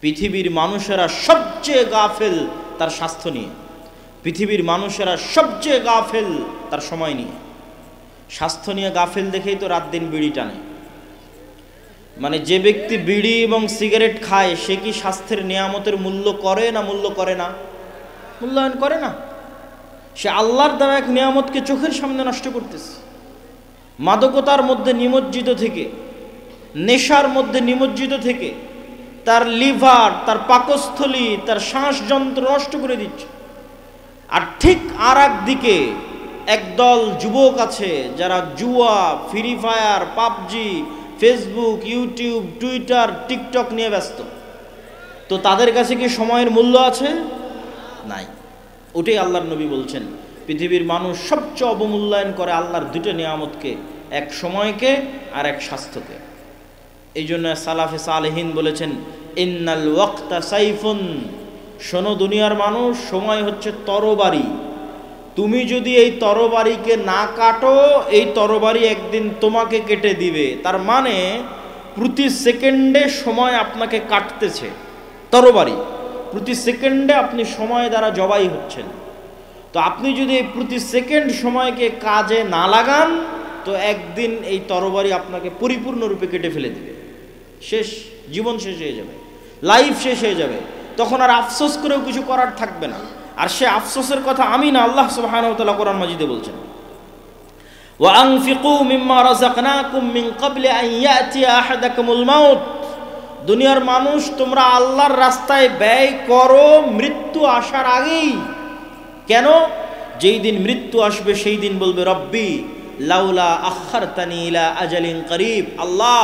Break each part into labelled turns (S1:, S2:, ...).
S1: পৃথিবীর মানুষেরা সবচেয়ে গাফেল তার স্বাস্থ্য নিয়ে, পৃথিবীর মানুষেরা সবচেয়ে গাফেল তার সময় নিয়ে। স্বাস্থ্য নিয়ে গাফেল দেখেই তো রাত দিন বিড়ি টানে। মানে যে ব্যক্তি বিড়ি এবং সিগারেট খায় সে কি স্বাস্থ্যের নিয়ামতের মূল্য করে না মূল্যায়ন করে না। সে আল্লাহর দেওয়া এক নিয়ামতকে চোখের সামনে নষ্ট করতেছে। মাদকতার মধ্যে নিমজ্জিত থেকে, নেশার মধ্যে নিমজ্জিত থেকে তার লিভার, তার পাকস্থলী, তার শ্বাসযন্ত্র নষ্ট করে দিচ্ছে। আর ঠিক আর একদিকে একদল যুবক আছে যারা জুয়া, free fire, PUBG, Facebook, YouTube, Twitter, TikTok নিয়ে ব্যস্ত। তো তাদের কাছে কি সময়ের মূল্য আছে? নাই। ওটাই আল্লাহর নবী বলছেন পৃথিবীর মানুষ সবচেয়ে অবমূল্যায়ন করে আল্লাহর দুটো নিয়ামতকে, এক সময়কে আর এক স্বাস্থ্যকে। এই জন্য সালাফে সালেহিন বলেছেন ইন্নাল ওয়াক্তা সাইফুন, শোনো দুনিয়ার মানুষ, সময় হচ্ছে তরবারি। তুমি যদি এই তরবারিকে না কাটো, এই তরবারি একদিন তোমাকে কেটে দিবে। তার মানে প্রতি সেকেন্ডে সময় আপনাকে কাটতেছে। তরবারি প্রতি সেকেন্ডে আপনি সময় দ্বারা জবাই হচ্ছেন। তো আপনি যদি এই প্রতি সেকেন্ড সময়কে কাজে না লাগান, তো একদিন এই তরবারি আপনাকে পরিপূর্ণরূপে কেটে ফেলে দিবে। শেষ, জীবন শেষ হয়ে যাবে, লাইফ শেষ হয়ে যাবে। তখন আর আফসোস করেও কিছু করার থাকবে না। আর সে আফসোসের কথা আমি না, আল্লাহ সুবহানাহু ওয়া তাআলা কোরআন মাজিদে বলছেন ওয়া আনফিকু মিম্মা রাযাকনাকুম মিন ক্বাবলি আন ইয়াতিয়া আহাদাকুমুল মাউত। দুনিয়ার মানুষ, তোমরা আল্লাহর রাস্তায় ব্যয় করো মৃত্যু আসার আগেই। কেন? যেই দিন মৃত্যু আসবে সেই দিন বলবে রব্বি লাউলা আখারতানি ইলা আজালিন করিব, আল্লাহ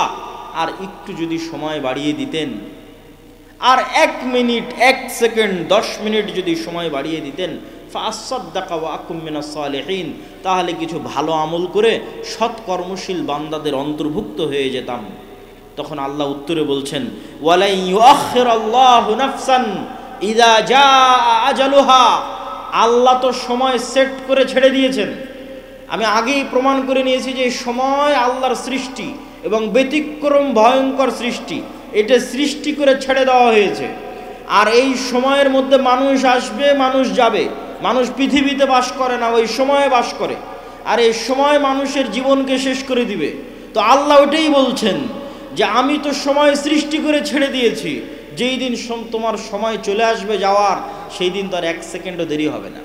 S1: আর একটু যদি সময় বাড়িয়ে দিতেন, আর 1 মিনিট 1 সেকেন্ড 10 মিনিট যদি সময় বাড়িয়ে দিতেন, ফাআসাদদাকা ওয়া আকুম মিনাস সালিহিন, তাহলে কিছু ভালো আমল করে সৎ কর্মশীল বান্দাদের অন্তর্ভুক্ত হয়ে যেতাম। তখন আল্লাহ উত্তরে বলছেন ওয়ালাই ইউআখিরাল্লাহু নাফসান ইযা জাআ আজালুহা, আল্লাহ তো সময় সেট করে ছেড়ে দিয়েছেন। আমি আগেই প্রমাণ করে নিয়েছি যে সময় আল্লাহর সৃষ্টি এবং ব্যতিক্রম ভয়ঙ্কর সৃষ্টি, এটা সৃষ্টি করে ছেড়ে দেওয়া হয়েছে। আর এই সময়ের মধ্যে মানুষ আসবে, মানুষ যাবে। মানুষ পৃথিবীতে বাস করে না, ওই সময়ে বাস করে। আর এই সময় মানুষের জীবনকে শেষ করে দিবে। তো আল্লাহ ওটাই বলছেন যে আমি তো সময় সৃষ্টি করে ছেড়ে দিয়েছি, যেই দিন তোমার সময় চলে আসবে যাওয়ার, সেই দিন তো আর 1 সেকেন্ডও দেরি হবে না।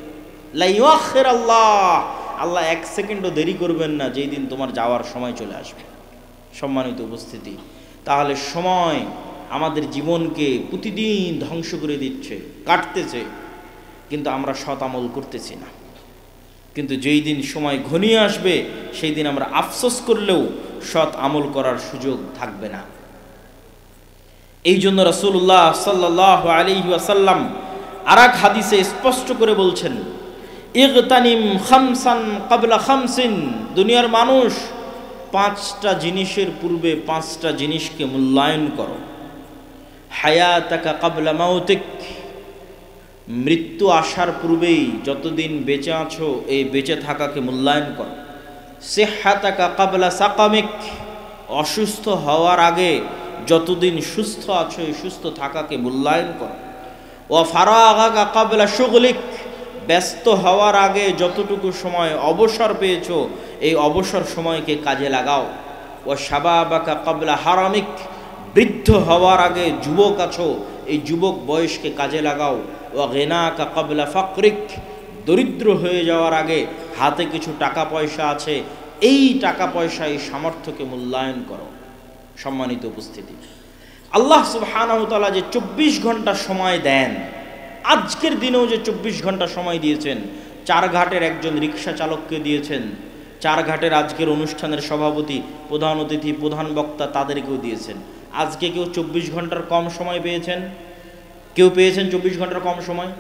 S1: লা ইউআখিরাল্লাহ, আল্লাহ 1 সেকেন্ডও দেরি করবেন না যেই দিন তোমার যাওয়ার সময় চলে আসবে। সম্মানিত উপস্থিতি, তাহলে সময় আমাদের জীবনকে প্রতিদিন ধ্বংস করে দিচ্ছে, কাটতেছে, কিন্তু আমরা সৎ আমল করতেছি না। কিন্তু যেই দিন সময় ঘনিয়ে আসবে সেই দিন আমরা আফসোস করলেও সৎ আমল করার সুযোগ থাকবে না। এই জন্য রাসূলুল্লাহ সাল্লাল্লাহু আলাইহি ওয়াসাল্লাম আরেক হাদিসে স্পষ্ট করে বলছেন ইগতানিম খামসান ক্বাবলা খামসিন, দুনিয়ার মানুষ 5টা জিনিসের পূর্বে 5টা জিনিসকে মূল্যায়ন করো। হায়াতাকা ক্বাবলা মাউতিক, মৃত্যু আসার পূর্বেই যতদিন বেঁচে আছো এই বেঁচে থাকাকে মূল্যায়ন করো। সিহহাতাকা ক্বাবলা সাকামিক, অসুস্থ হওয়ার আগে যতদিন সুস্থ আছো এই সুস্থ থাকাকে মূল্যায়ন করো। ওয়া ফারাগাকা ক্বাবলা শুগলিক, ব্যস্ত হওয়ার আগে যতটুকু সময় অবসর পেয়েছো এই অবসর সময়কে কাজে লাগাও। ওয়া শাবাবাকা ক্বাবলা হারামিক, বৃদ্ধ হওয়ার আগে যুবক আছো এই যুবক বয়সকে কাজে লাগাও। ওয়া গিনাকা ক্বাবলা ফাকরিক, দরিদ্র হয়ে যাওয়ার আগে হাতে কিছু টাকা পয়সা আছে এই টাকা পয়সা, এই সামর্থ্যকে মূল্যায়ন করো। সম্মানিত উপস্থিতি, আল্লাহ সুবহানাহু ওয়া তাআলা যে 24 ঘন্টা সময় দেন, আজকের দিনেও যে 24 ঘন্টা সময় দিয়েছেন, চারঘাটের একজন রিক্সা চালককে দিয়েছেন, চারঘাটের আজকের অনুষ্ঠানের সভাপতি, প্রধান অতিথি, প্রধান বক্তা তাদেরকেও দিয়েছেন। আজকে কেউ 24 ঘন্টার কম সময় পেয়েছেন? কেউ পেয়েছেন 24 ঘন্টার কম সময়?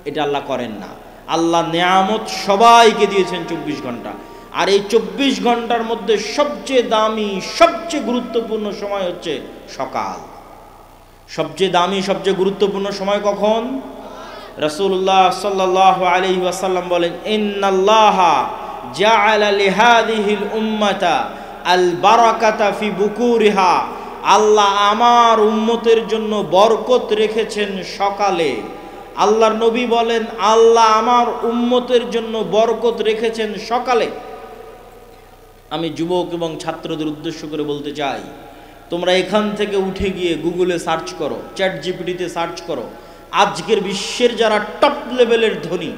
S1: এটা আল্লাহ করেন না। আল্লাহ নেয়ামত সবাইকে দিয়েছেন 24 ঘন্টা। আর এই 24 ঘন্টার মধ্যে সবচেয়ে দামি, সবচেয়ে গুরুত্বপূর্ণ সময় হচ্ছে সকাল। সবচেয়ে দামি, সবচেয়ে গুরুত্বপূর্ণ সময় কখন? রাসূলুল্লাহ সাল্লাল্লাহু আলাইহি ওয়াসাল্লাম বলেন ইন্নাল্লাহা জাআলা লিহাদিহিল উম্মাতা আল বারাকাতা ফি বুকুরিহা, আল্লাহ আমার উম্মতের জন্য বরকত রেখেছেন সকালে। আল্লাহর নবী বলেন আল্লাহ আমার উম্মতের জন্য বরকত রেখেছেন সকালে। আমি যুবক এবং ছাত্রদের উদ্দেশ্য করে বলতে চাই, তোমরা এখান থেকে উঠে গিয়ে গুগলে সার্চ করো, চ্যাট জিপিটিতে সার্চ করো, আজকের বিশ্বের যারা টপ লেভেলের ধনী,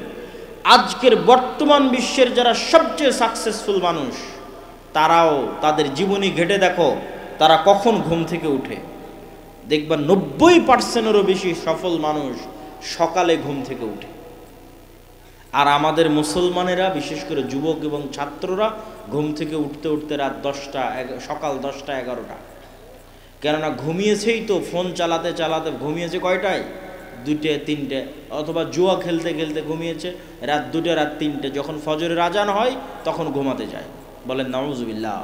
S1: আজকের বর্তমান বিশ্বের যারা সবচেয়ে সাকসেসফুল মানুষ, তারাও তাদের জীবনী ঘেটে দেখো তারা কখন ঘুম থেকে উঠে। দেখবা 90%-এরও বেশি সফল মানুষ সকালে ঘুম থেকে উঠে। আর আমাদের মুসলমানেরা, বিশেষ করে যুবক এবং ছাত্ররা, ঘুম থেকে উঠতে উঠতে রাত 10টা, সকাল 10টা 11টা। কেননা ঘুমিয়েছেই তো, ফোন চালাতে চালাতে ঘুমিয়েছে কয়টায়? 2টে 3টে, অথবা জুয়া খেলতে খেলতে ঘুমিয়েছে রাত 2টে রাত 3টে। যখন ফজরের আজান হয় তখন ঘুমাতে যায়। বলেন নাউজুবিল্লাহ।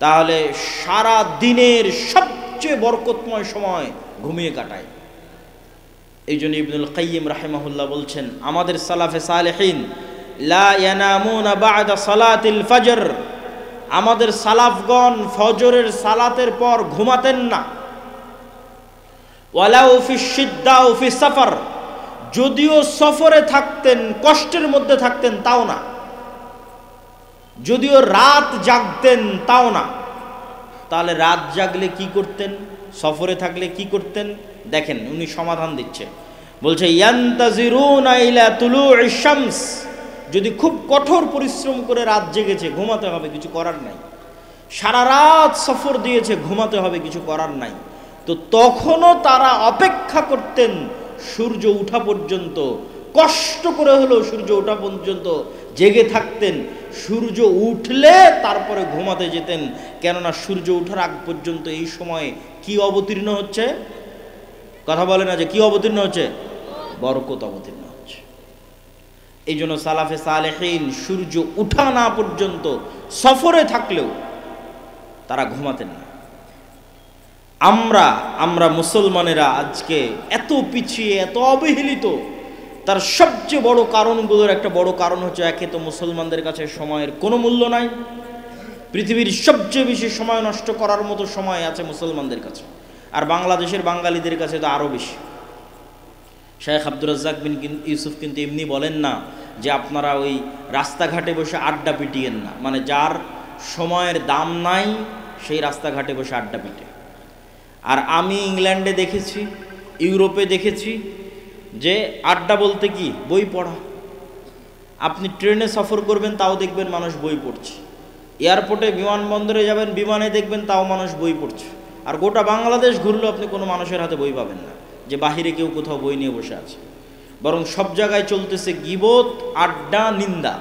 S1: তাহলে সারা দিনের সবচেয়ে বরকতময় সময় ঘুমিয়ে কাটায়। এই জন্য ইবনুল কাইয়িম রাহিমাহুল্লাহ বলছেন, আমাদের সালাফে সালেহিন লা ইয়ানামুনা বা'দা সালাতিল ফজর, আমাদের সালাফগণ ফজরের সালাতের পর ঘুমাতেন না। ওয়ালাউ ফি শিদ্দা ও ফি সফর, যদিও সফরে থাকতেন, কষ্টের মধ্যে থাকতেন তাও না। যদিও রাত জাগতেন তাও না। তাহলে রাত জাগলে কি করতেন, সফরে থাকলে কি করতেন? দেখেন উনি সমাধান দিচ্ছে, বলছে ইয়ান্তাজিরুনা ইলা তুলুইশ শামস, যদি খুব কঠোর পরিশ্রম করে রাত জেগেছে, ঘুমাতে হবে, কিছু করার নাই। সারা রাত সফর দিয়েছে, ঘুমাতে হবে, কিছু করার নাই। তো তখনও তারা অপেক্ষা করতেন সূর্য ওঠা পর্যন্ত, কষ্ট করে হলেও সূর্য ওঠা পর্যন্ত জেগে থাকতেন। সূর্য উঠলে তারপরে ঘুমাতে যেতেন। কেননা সূর্য ওঠার আগ পর্যন্ত এই সময়ে কি অবতীর্ণ হচ্ছে? কথা বলে না যে কি অবতীর্ণ হচ্ছে? বরকত অবতীর্ণ হচ্ছে। এই জন্য সালাফে সালেহিন সূর্য উঠা না পর্যন্ত সফরে থাকলেও তারা ঘুমাতেন না। আমরা মুসলমানেরা আজকে এত পিছিয়ে, এত অবহেলিত, তার সবচেয়ে বড় কারণগুলোর একটা বড় কারণ হচ্ছে, একে তো মুসলমানদের কাছে সময়ের কোনো মূল্য নাই। পৃথিবীর সবচেয়ে বেশি সময় নষ্ট করার মতো সময় আছে মুসলমানদের কাছে, আর বাংলাদেশের বাঙালিদের কাছে তো আরও বেশি। শেখ আব্দুর রাজ্জাক বিন ইউসুফ কিন্তু এমনি বলেন না যে আপনারা ওই রাস্তাঘাটে বসে আড্ডা পিটিয়েন না, মানে যার সময়ের দাম নাই সেই রাস্তাঘাটে বসে আড্ডা পিটে। আর আমি ইংল্যান্ডে দেখেছি, ইউরোপে দেখেছি যে আড্ডা বলতে কি, বই পড়া। আপনি ট্রেনে সফর করবেন তাও দেখবেন মানুষ বই পড়ছে, এয়ারপোর্টে বিমানবন্দরে যাবেন বিমানে দেখবেন তাও মানুষ বই পড়ছে। আর গোটা বাংলাদেশ ঘুরলেও আপনি কোনো মানুষের হাতে বই পাবেন না যে বাহিরে কেউ কোথাও বই নিয়ে বসে আছে। বরং সব জায়গায় চলতেছে গীবত, আড্ডা, নিন্দা।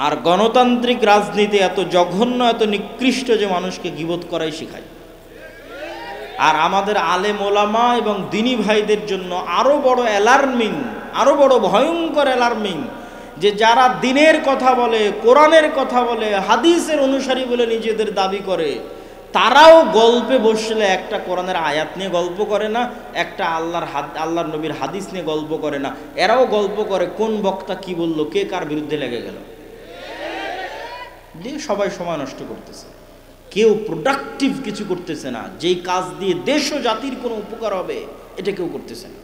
S1: আর গণতান্ত্রিক রাজনীতি এত জঘন্য, এত নিকৃষ্ট যে মানুষকে গীবত করাই শেখায়। আর আমাদের আলেম ওলামা এবং দিনী ভাইদের জন্য আরো বড় অ্যালার্মিং, আরো বড় ভয়ঙ্কর অ্যালার্মিং, যে যারা দিনের কথা বলে, কোরআনের কথা বলে, হাদিসের অনুসারী বলে নিজেদের দাবি করে, তারাও গল্পে বসলে একটা কোরআনের আয়াত নিয়ে গল্প করে না, একটা আল্লাহর নবীর হাদিস নিয়ে গল্প করে না। এরাও গল্প করে কোন বক্তা কি বলল, কে কার বিরুদ্ধে লেগে গেল, দিয়ে সবাই সময় নষ্ট করতেছে। কেউ প্রোডাক্টিভ কিছু করতেছে না, যেই কাজ দিয়ে দেশ ও জাতির কোনো উপকার হবে এটা কেউ করতেছে না।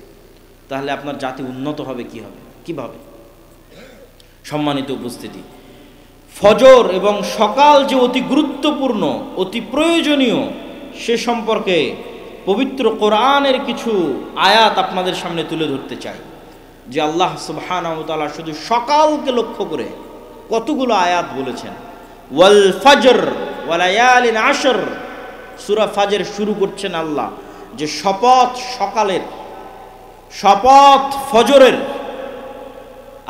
S1: তাহলে আপনার জাতি উন্নত হবে কি হবে, কিভাবে? সম্মানিত উপস্থিতি, ফজর এবং সকাল যে অতি গুরুত্বপূর্ণ, অতি প্রয়োজনীয়, সে সম্পর্কে পবিত্র কোরআনের কিছু আয়াত আপনাদের সামনে তুলে ধরতে চাই। যে আল্লাহ সুবহানাহু ওয়া তাআলা শুধু সকালকে লক্ষ্য করে কতগুলো আয়াত বলেছেন। ওয়াল ফজর ওয়া লায়ালিন আশর, সূরা ফাজর শুরু করছেন আল্লাহ যে শপথ সকালের, শপথ ফজরের।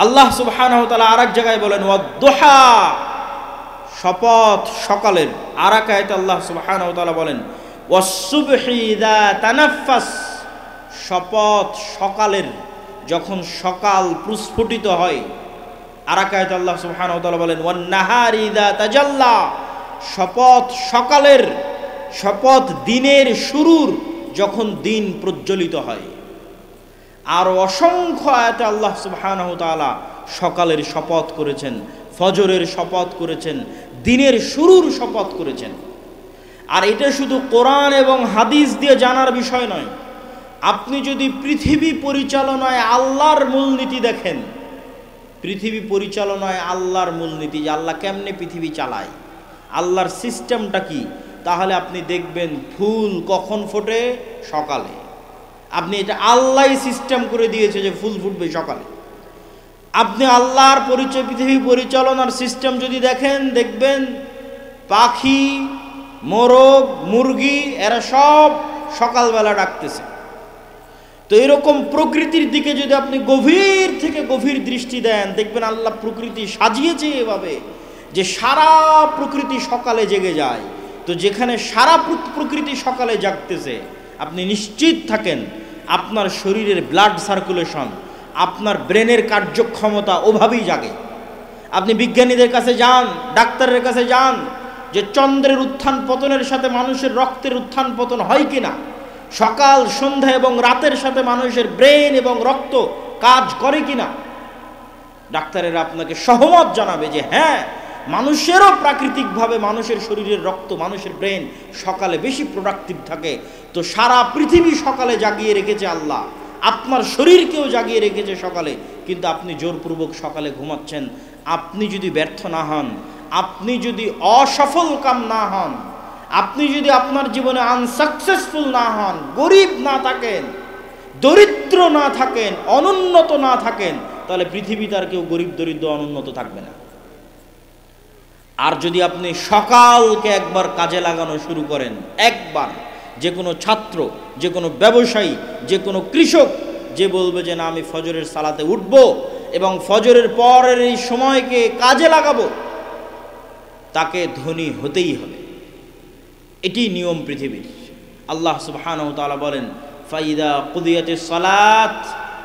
S1: আল্লাহ সুবহানাহু ওয়া তাআলা আরেক জায়গায় বলেন ওয়াদ-দুহা, শপথ সকালের। আরেক আয়াতে আল্লাহ সুবহানাহু ওয়া তাআলা বলেন ওয়াস-সুবহি ইযা তানাফফাস, শপথ সকালের, যখন সকাল প্রস্ফুটিত হয়। আরেক আয়াতে আল্লাহ সুবহানাহু ওয়া তাআলা বলেন ওয়ান-নাহারি ইযা তাজাল্লা, শপথ সকালের, শপথ দিনের শুরুর, যখন দিন প্রজ্বলিত হয়। আর অসংখ্য আয়াতে আল্লাহ সুবহানাহু ওয়া তাআলা সকালের শপথ করেছেন, ফজরের শপথ করেছেন, দিনের শুরুর শপথ করেছেন। আর এটা শুধু কোরআন এবং হাদিস দিয়ে জানার বিষয় নয়। আপনি যদি পৃথিবী পরিচালনায় আল্লাহর মূলনীতি দেখেন, পৃথিবী পরিচালনায় আল্লাহর মূলনীতি, যে আল্লাহ কেমনে পৃথিবী চালায়, আল্লাহর সিস্টেমটা কি, তাহলে আপনি দেখবেন ফুল কখন ফোটে? সকালে। আপনি এটা আল্লাহই সিস্টেম করে দিয়েছে যে ফুল ফুটবে সকালে। আপনি আল্লাহর পরিচয় পৃথিবী পরিচালনার সিস্টেম যদি দেখেন, দেখবেন পাখি, মোরগ, মুরগি এরা সব সকালবেলা ডাকতেছে। তো এরকম প্রকৃতির দিকে যদি আপনি গভীর থেকে গভীর দৃষ্টি দেন, দেখবেন আল্লাহ প্রকৃতি সাজিয়েছে এভাবে যে সারা প্রকৃতি সকালে জেগে যায়। তো যেখানে সারা প্রকৃতি সকালে জাগতেছে, আপনি নিশ্চিত থাকেন আপনার শরীরের ব্লাড সার্কুলেশন, আপনার ব্রেনের কার্যক্ষমতা ওভাবেই জাগে। আপনি বিজ্ঞানীদের কাছে যান, ডাক্তারের কাছে যান, যে চন্দ্রের উত্থান পতনের সাথে মানুষের রক্তের উত্থান পতন হয় কিনা, সকাল সন্ধ্যা এবং রাতের সাথে মানুষের ব্রেন এবং রক্ত কাজ করে কিনা, ডাক্তারেরা আপনাকে সহমত জানাবে যে হ্যাঁ, মানুষেরও প্রাকৃতিকভাবে মানুষের শরীরের রক্ত, মানুষের ব্রেন সকালে বেশি প্রোডাক্টিভ থাকে। তো সারা পৃথিবী সকালে জাগিয়ে রেখেছে আল্লাহ, আপনার শরীরকেও জাগিয়ে রেখেছে সকালে। কিন্তু আপনি জোরপূর্বক সকালে ঘুমাচ্ছেন। আপনি যদি ব্যর্থ না হন, আপনি যদি অসফল কাম না হন, আপনি যদি আপনার জীবনে আনসাকসেসফুল না হন, গরিব না থাকেন, দরিদ্র না থাকেন, অনুন্নত না থাকেন, তাহলে পৃথিবীতে আর কেউ গরিব, দরিদ্র, অনুন্নত থাকবে না। আর যদি আপনি সকালকে একবার কাজে লাগানো শুরু করেন, একবার, যে কোনো ছাত্র, যে কোনো ব্যবসায়ী, যে কোনো কৃষক যে বলবে যে না আমি ফজরের সালাতে উঠব এবং ফজরের পরের এই সময়কে কাজে লাগাবো, তাকে ধনী হতেই হবে। এটি নিয়ম পৃথিবীর। আল্লাহ সুবহানাহু ওয়া তাআলা বলেন, ফাইদা কুদিয়াতিস সালাত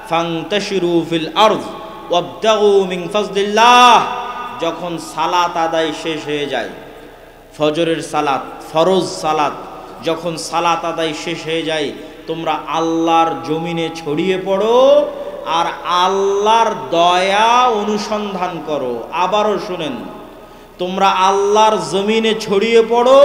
S1: ফান্তাশিরু ফিল আরদ ওয়াবতাগু মিন ফাজলিল্লাহ। যখন সালাত আদায় শেষ হয়ে যায়, ফজরের সালাত, ফরজ সালাত, যখন সালাত আদায় শেষ হয়ে যায়, তোমরা আল্লাহর জমিনে ছড়িয়ে পড়ো আর আল্লাহর দয়া অনুসন্ধান করো। আবারও শুনেন, তোমরা আল্লাহর জমিনে ছড়িয়ে পড়ো,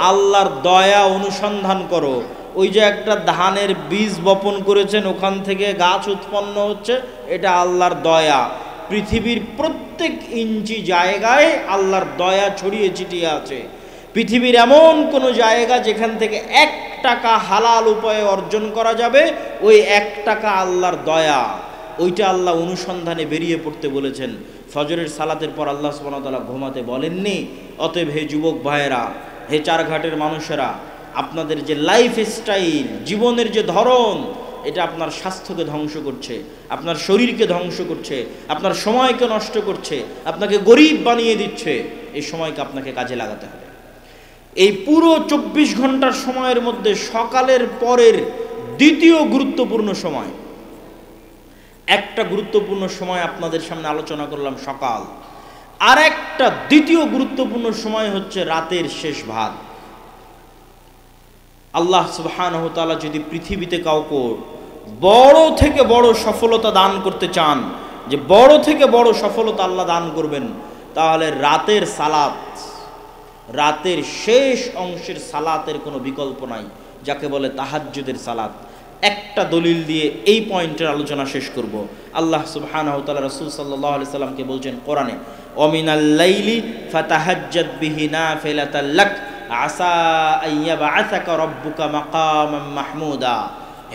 S1: আল্লাহর দয়া অনুসন্ধান করো। ওই যে একটা ধানের বীজ বপন করেছেন, ওখান থেকে গাছ উৎপন্ন হচ্ছে, এটা আল্লাহর দয়া। পৃথিবীর প্রত্যেক ইঞ্চি জায়গায় আল্লাহর দয়া ছড়িয়ে ছিটিয়ে আছে। পৃথিবীর এমন কোনো জায়গা যেখান থেকে 1 টাকা হালাল উপায়ে অর্জন করা যাবে, ওই 1 টাকা আল্লাহর দয়া, ওইটা আল্লাহ অনুসন্ধানে বেরিয়ে পড়তে বলেছেন। ফজরের সালাতের পর আল্লাহ সুবহানাহু ওয়া তাআলা ঘুমাতে বলেননি। অতএব হে যুবক ভাইয়েরা, হে চারঘাটের মানুষেরা, আপনাদের যে লাইফ স্টাইল, জীবনের যে ধরন, এটা আপনার স্বাস্থ্যকে ধ্বংস করছে, আপনার শরীরকে ধ্বংস করছে, আপনার সময়কে নষ্ট করছে, আপনাকে গরিব বানিয়ে দিচ্ছে। এই সময়কে আপনাকে কাজে লাগাতে হবে। এই পুরো 24 ঘন্টার সময়ের মধ্যে সকালের পরের দ্বিতীয় গুরুত্বপূর্ণ সময়, একটা গুরুত্বপূর্ণ সময় আপনাদের সামনে আলোচনা করলাম সকাল, আর একটা দ্বিতীয় গুরুত্বপূর্ণ সময় হচ্ছে রাতের শেষ ভাগ। আল্লাহ সুবহানাহু ওয়া তাআলা যদি পৃথিবীতে কাউকে বড় থেকে বড় সফলতা দান করতে চান, যে বড় থেকে বড় সফলতা আল্লাহ দান করবেন, তাহলে রাতের সালাত, রাতের শেষ অংশের সালাতের কোনো বিকল্প নাই, যাকে বলে তাহাজ্জুদের সালাত। একটা দলিল দিয়ে এই পয়েন্টের আলোচনা শেষ করব। আল্লাহ সুবহানাহু ওয়া তাআলা রাসূল সাল্লাল্লাহু আলাইহি সাল্লামকে বলছেন কোরআনে, ওমিনাল লাইলি ফাতাহাজ্জাদ বিহি নাফিলাতাল লাক আসা আইয়াবআসাকা রাব্বুকা মাকামান মাহমুদা।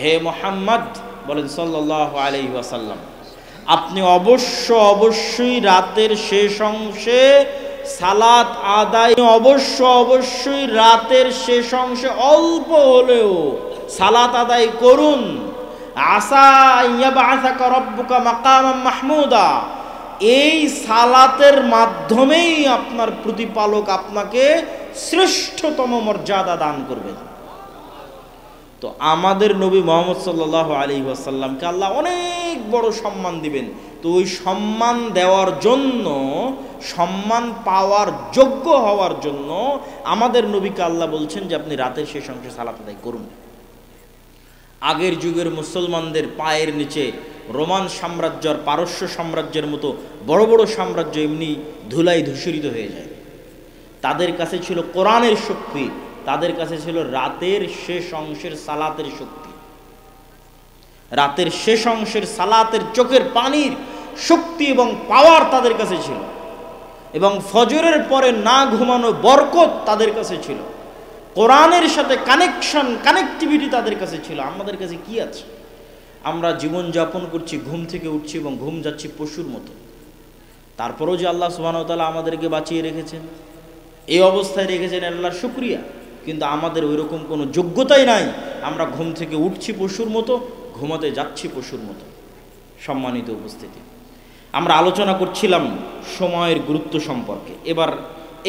S1: হে মুহাম্মদ বলেন সাল্লাল্লাহু আলাইহি ওয়াসাল্লাম, আপনি অবশ্যই রাতের শেষ অংশে সালাত আদায়, অবশ্যই রাতের শেষ অংশে অল্প হলেও সালাত আদায় করুন। আসা ইয়াবআসাকা রাব্বুকা মাকামান মাহমুদা, এই সালাতের মাধ্যমেই আপনার প্রতিপালক আপনাকে শ্রেষ্ঠতম মর্যাদা দান করবেন। তো আমাদের নবী মুহাম্মদ সাল্লাল্লাহু আলাইহি ওয়াসাল্লামকে আল্লাহ অনেক বড় সম্মান দিবেন। তো ওই সম্মান দেওয়ার জন্য, সম্মান পাওয়ার যোগ্য হওয়ার জন্য আমাদের নবীকে আল্লাহ বলছেন যে আপনি রাতের শেষ অংশে সালাত আদায় করুন। আগের যুগের মুসলমানদের পায়ের নিচে রোমান সাম্রাজ্য আর পারস্য সাম্রাজ্যের মতো বড় বড় সাম্রাজ্য এমনি ধুলায় ধূসরিত হয়ে যায়। তাদের কাছে ছিল কোরআনের শক্তি, তাদের কাছে ছিল রাতের শেষ অংশের সালাতের শক্তি, রাতের শেষ অংশের সালাতের চোখের পানির শক্তি এবং পাওয়ার তাদের কাছে ছিল, এবং ফজরের পরে না ঘুমানো বরকত তাদের কাছে ছিল, কোরআনের সাথে কানেক্টিভিটি তাদের কাছে ছিল। আমাদের কাছে কি আছে? আমরা জীবন যাপন করছি, ঘুম থেকে উঠছি এবং ঘুম যাচ্ছি পশুর মতো। তারপরেও যে আল্লাহ সুবহানাহু ওয়া তাআলা আমাদেরকে বাঁচিয়ে রেখেছেন, এই অবস্থায় রেখেছেন, আল্লাহর শুকরিয়া। কিন্তু আমাদের ওই রকম কোনো যোগ্যতাই নাই। আমরা ঘুম থেকে উঠছি পশুর মতো, ঘুমাতে যাচ্ছি পশুর মতো। সম্মানিত উপস্থিতি, আমরা আলোচনা করছিলাম সময়ের গুরুত্ব সম্পর্কে। এবার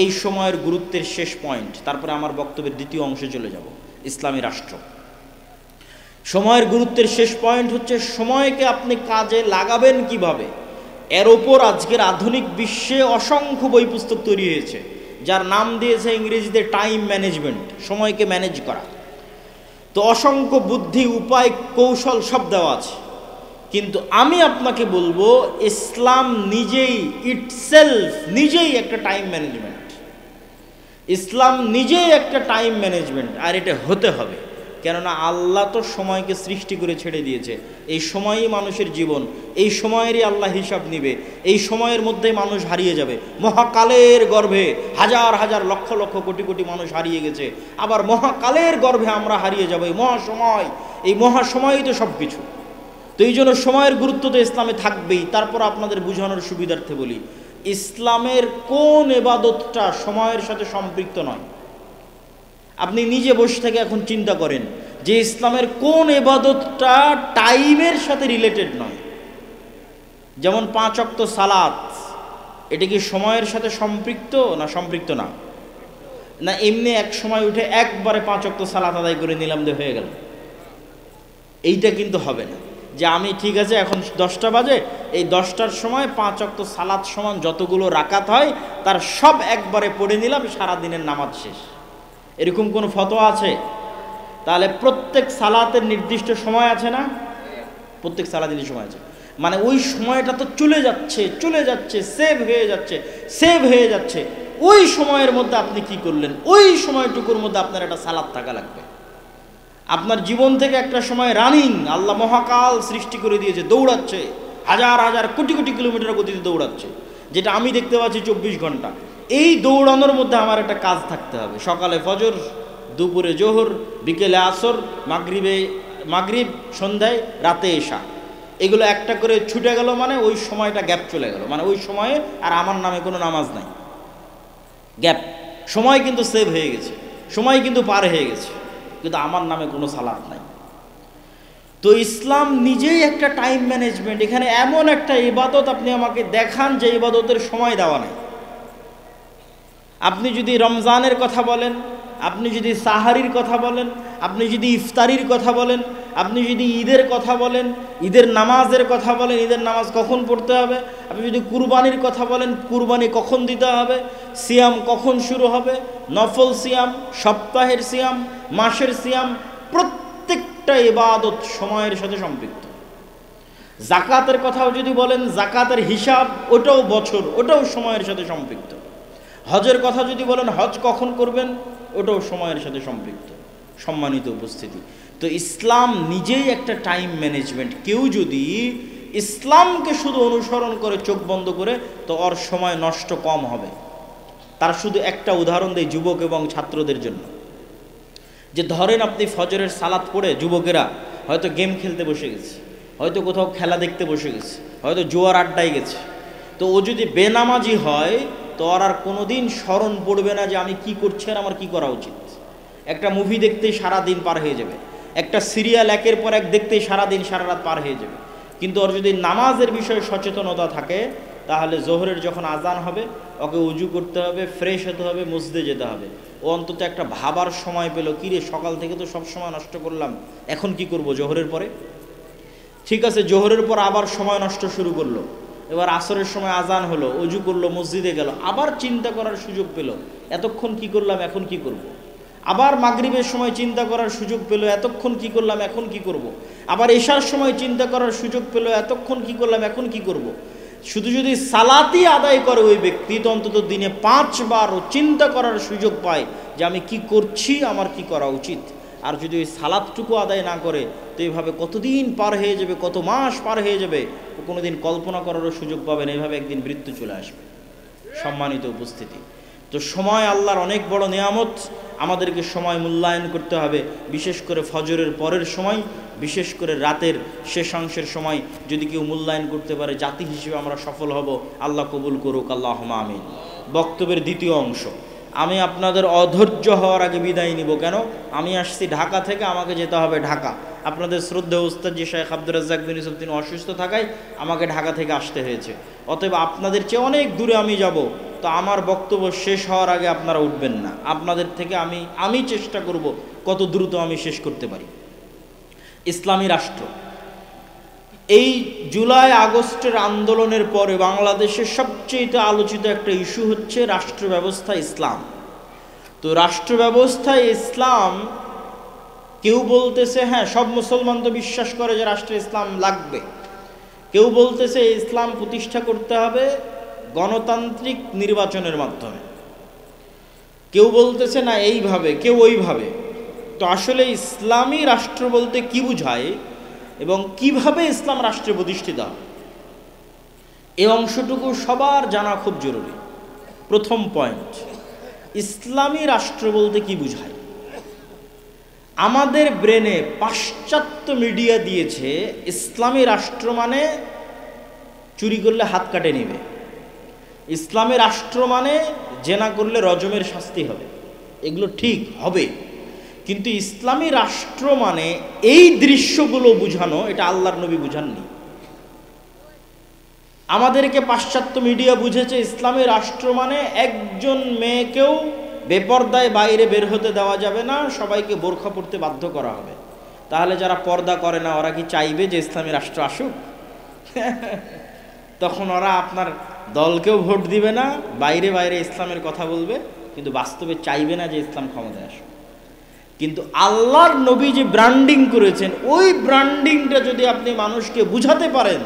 S1: এই সময়ের গুরুত্বের শেষ পয়েন্ট, তারপরে আমার বক্তব্যের দ্বিতীয় অংশে চলে যাব, ইসলামী রাষ্ট্র। সময়ের গুরুত্বের শেষ পয়েন্ট হচ্ছে সময়কে আপনি কাজে লাগাবেন কিভাবে। এর ওপর আজকের আধুনিক বিশ্বে অসংখ্য বই পুস্তক তৈরি হয়েছে, যার নাম দিয়েছে ইংরেজিতে টাইম ম্যানেজমেন্ট, সময়কে ম্যানেজ করা। তো অসংখ্য বুদ্ধি, উপায়, কৌশল সব দেওয়া আছে। কিন্তু আমি আপনাকে বলবো, ইসলাম নিজেই নিজেই একটা টাইম ম্যানেজমেন্ট। ইসলাম নিজেই একটা টাইম ম্যানেজমেন্ট, আর এটা হতে হবে। কেননা আল্লাহ তো সময়কে সৃষ্টি করে ছেড়ে দিয়েছে। এই সময়ই মানুষের জীবন, এই সময়েরই আল্লাহ হিসাব নিবে। এই সময়ের মধ্যে মানুষ হারিয়ে যাবে। মহাকালের গর্ভে হাজার হাজার লক্ষ লক্ষ কোটি কোটি মানুষ হারিয়ে গেছে, আবার মহাকালের গর্ভে আমরা হারিয়ে যাবো। এই মহাসময়, এই মহাসময়ই তো সব কিছু। তো এই জন্য সময়ের গুরুত্ব তো ইসলামে থাকবেই। তারপর আপনাদের বোঝানোর সুবিধার্থে বলি, ইসলামের কোন ইবাদতটা সময়ের সাথে সম্পৃক্ত নয়? আপনি নিজে বসে থেকে এখন চিন্তা করেন যে ইসলামের কোন ইবাদতটা টাইমের সাথে রিলেটেড নয়। যেমন 5 ওয়াক্ত সালাত, এটা কি সময়ের সাথে সম্পৃক্ত না সম্পৃক্ত না? না এমনি এক সময় উঠে একবারে 5 ওয়াক্ত সালাত আদায় করে নিলাম যে হয়ে গেল, এইটা কিন্তু হবে না। যে আমি ঠিক আছে এখন 10টা বাজে, এই 10টার সময় 5 ওয়াক্ত সালাত সমান যতগুলো রাকাত হয় তার সব একবারে পড়ে নিলাম, সারাদিনের নামাজ শেষ। এরকম কোনো ফতোয়া আছে? তাহলে প্রত্যেক সালাতের নির্দিষ্ট সময় আছে না? প্রত্যেক সালাতেরই সময় আছে। মানে ওই সময়টা তো চলে যাচ্ছে, সেভ হয়ে যাচ্ছে। ওই সময়ের মধ্যে আপনি কি করলেন? ওই সময়টুকুর মধ্যে আপনার একটা সালাত থাকা লাগবে। আপনার জীবন থেকে একটা সময় রানিং, আল্লাহ মহাকাল সৃষ্টি করে দিয়েছে, দৌড়াচ্ছে, হাজার হাজার কোটি কোটি কিলোমিটার গতিতে দৌড়াচ্ছে, যেটা আমি দেখতে পাচ্ছি 24 ঘন্টা। এই দৌড়ানোর মধ্যে আমার একটা কাজ থাকতে হবে। সকালে ফজর, দুপুরে জোহর, বিকেলে আসর, মাগরিব, সন্ধ্যায়, রাতে এশা, এগুলো একটা করে ছুটে গেল, মানে ওই সময়টা গ্যাপ চলে গেল। মানে ওই সময়ে আর আমার নামে কোনো নামাজ নাই, গ্যাপ। সময় কিন্তু সেভ হয়ে গেছে, সময় কিন্তু পার হয়ে গেছে, কিন্তু আমার নামে কোনো সালাত নাই। তো ইসলাম নিজেই একটা টাইম ম্যানেজমেন্ট। এখানে এমন একটা ইবাদত আপনি আমাকে দেখান যে ইবাদতের সময় দেওয়া নাই। আপনি যদি রমজানের কথা বলেন, আপনি যদি সাহারির কথা বলেন, আপনি যদি ইফতারির কথা বলেন, আপনি যদি ঈদের কথা বলেন, ঈদের নামাজের কথা বলেন, ঈদের নামাজ কখন পড়তে হবে, আপনি যদি কুরবানির কথা বলেন, কুরবানি কখন দিতে হবে, সিয়াম কখন শুরু হবে, নফল সিয়াম, সপ্তাহের সিয়াম, মাসের সিয়াম, প্রত্যেকটা ইবাদত সময়ের সাথে সম্পৃক্ত। জাকাতের কথাও যদি বলেন, জাকাতের হিসাব, ওটাও বছর, ওটাও সময়ের সাথে সম্পৃক্ত। হজের কথা যদি বলেন, হজ কখন করবেন, ওটাও সময়ের সাথে সম্পৃক্ত। সম্মানিত উপস্থিতি, তো ইসলাম নিজেই একটা টাইম ম্যানেজমেন্ট। কেউ যদি ইসলামকে শুধু অনুসরণ করে, চোখ বন্ধ করে, তো ওর সময় নষ্ট কম হবে। তার শুধু একটা উদাহরণ দেই যুবক এবং ছাত্রদের জন্য। যে ধরেন আপনি ফজরের সালাত পড়ে, যুবকেরা হয়তো গেম খেলতে বসে গেছে, হয়তো কোথাও খেলা দেখতে বসে গেছে, হয়তো জুয়ার আড্ডায় গেছে। তো ও যদি বেনামাজি হয়, তো আর কোনোদিন স্মরণ পড়বে না যে আমি কি করছি আর আমার কি করা উচিত। একটা মুভি দেখতেই সারা দিন পার হয়ে যাবে, একটা সিরিয়াল একের পর এক দেখতেই সারা দিন সারা রাত পার হয়ে যাবে। কিন্তু ওর যদি নামাজের বিষয়ে সচেতনতা থাকে, তাহলে জোহরের যখন আজান হবে, ওকে উজু করতে হবে, ফ্রেশ হতে হবে, মসজিদে যেতে হবে। ও অন্তত একটা ভাবার সময় পেল, কিরে সকাল থেকে তো সব সময় নষ্ট করলাম, এখন কি করব জোহরের পরে। ঠিক আছে, জোহরের পর আবার সময় নষ্ট শুরু করলো। এবার আসরের সময় আজান হলো, উজু করলো, মসজিদে গেল, আবার চিন্তা করার সুযোগ পেল, এতক্ষণ কি করলাম, এখন কি করব। আবার মাগরিবের সময় চিন্তা করার সুযোগ পেল, এতক্ষণ কি করলাম, এখন কি করব। আবার এশার সময় চিন্তা করার সুযোগ পেল, এতক্ষণ কি করলাম, এখন কি করব। শুধু যদি সালাতই আদায় করে ওই ব্যক্তি, তো অন্তত দিনে 5 বার চিন্তা করার সুযোগ পায় যে আমি কি করছি, আমার কি করা উচিত। আর যদি ওই সালাদটুকু আদায় না করে তো এইভাবে কতদিন পার হয়ে যাবে, কত মাস পার হয়ে যাবে, ও কোনোদিন কল্পনা করারও সুযোগ পাবে না। এইভাবে একদিন মৃত্যু চলে আসবে। সম্মানিত উপস্থিতি, তো সময় আল্লাহর অনেক বড় নেয়ামত, আমাদেরকে সময় মূল্যায়ন করতে হবে। বিশেষ করে ফজরের পরের সময়, বিশেষ করে রাতের শেষাংশের সময় যদি কেউ মূল্যায়ন করতে পারে, জাতি হিসেবে আমরা সফল হব। আল্লাহ কবুল করুক, আল্লাহুম্মা আমিন। বক্তব্যের দ্বিতীয় অংশ, আমি আপনাদের অধৈর্য হওয়ার আগে বিদায় নিব। কেন? আমি আসছি ঢাকা থেকে, আমাকে যেতে হবে ঢাকা। আপনাদের শ্রদ্ধেয় উস্তাদ জি শেখ আব্দুর রাজ্জাক বিন ইউসুফ তিনি অসুস্থ থাকায় আমাকে ঢাকা থেকে আসতে হয়েছে। অতএব আপনাদের চেয়ে অনেক দূরে আমি যাব, তো আমার বক্তব্য শেষ হওয়ার আগে আপনারা উঠবেন না। আপনাদের থেকে আমি চেষ্টা করব কত দ্রুত আমি শেষ করতে পারি। ইসলামী রাষ্ট্র, এই জুলাই আগস্টের আন্দোলনের পরে বাংলাদেশের সবচেয়ে আলোচিত একটা ইস্যু হচ্ছে রাষ্ট্র ব্যবস্থা ইসলাম। তো রাষ্ট্র ব্যবস্থায় ইসলাম, কেউ বলতেছে হ্যাঁ সব মুসলমান তো বিশ্বাস করে যে রাষ্ট্রে ইসলাম লাগবে, কেউ বলতেছে ইসলাম প্রতিষ্ঠা করতে হবে গণতান্ত্রিক নির্বাচনের মাধ্যমে, কেউ বলতেছে না এইভাবে, কেউ ওইভাবে। তো আসলে ইসলামী রাষ্ট্র বলতে কি বোঝায় এবং কিভাবে ইসলাম রাষ্ট্রে প্রতিষ্ঠিত হয়, এই অংশটুকু সবার জানা খুব জরুরি। প্রথম পয়েন্ট, ইসলামী রাষ্ট্র বলতে কি বোঝায়। আমাদের ব্রেনে পাশ্চাত্য মিডিয়া দিয়েছে ইসলামী রাষ্ট্র মানে চুরি করলে হাত কাটে নিবে, ইসলামী রাষ্ট্র মানে জেনা করলে রজমের শাস্তি হবে। এগুলো ঠিক হবে, কিন্তু ইসলামী রাষ্ট্র মানে এই দৃশ্যগুলো বুঝানো, এটা আল্লাহর নবী বুঝাননি। আমাদেরকে পাশ্চাত্য মিডিয়া বুঝেছে ইসলামী রাষ্ট্র মানে একজন মেয়েকেও বেপর্দায় বাইরে বের হতে দেওয়া যাবে না, সবাইকে বোরখা পরতে বাধ্য করা হবে। তাহলে যারা পর্দা করে না ওরা কি চাইবে যে ইসলামী রাষ্ট্র আসুক? তখন ওরা আপনার দলকেও ভোট দিবে না, বাইরে বাইরে ইসলামের কথা বলবে, কিন্তু বাস্তবে চাইবে না যে ইসলাম ক্ষমতায় আসুক। কিন্তু আল্লাহর নবী যে ব্র্যান্ডিং করেছেন, ওই ব্র্যান্ডিংটা যদি আপনি মানুষকে বুঝাতে পারেন,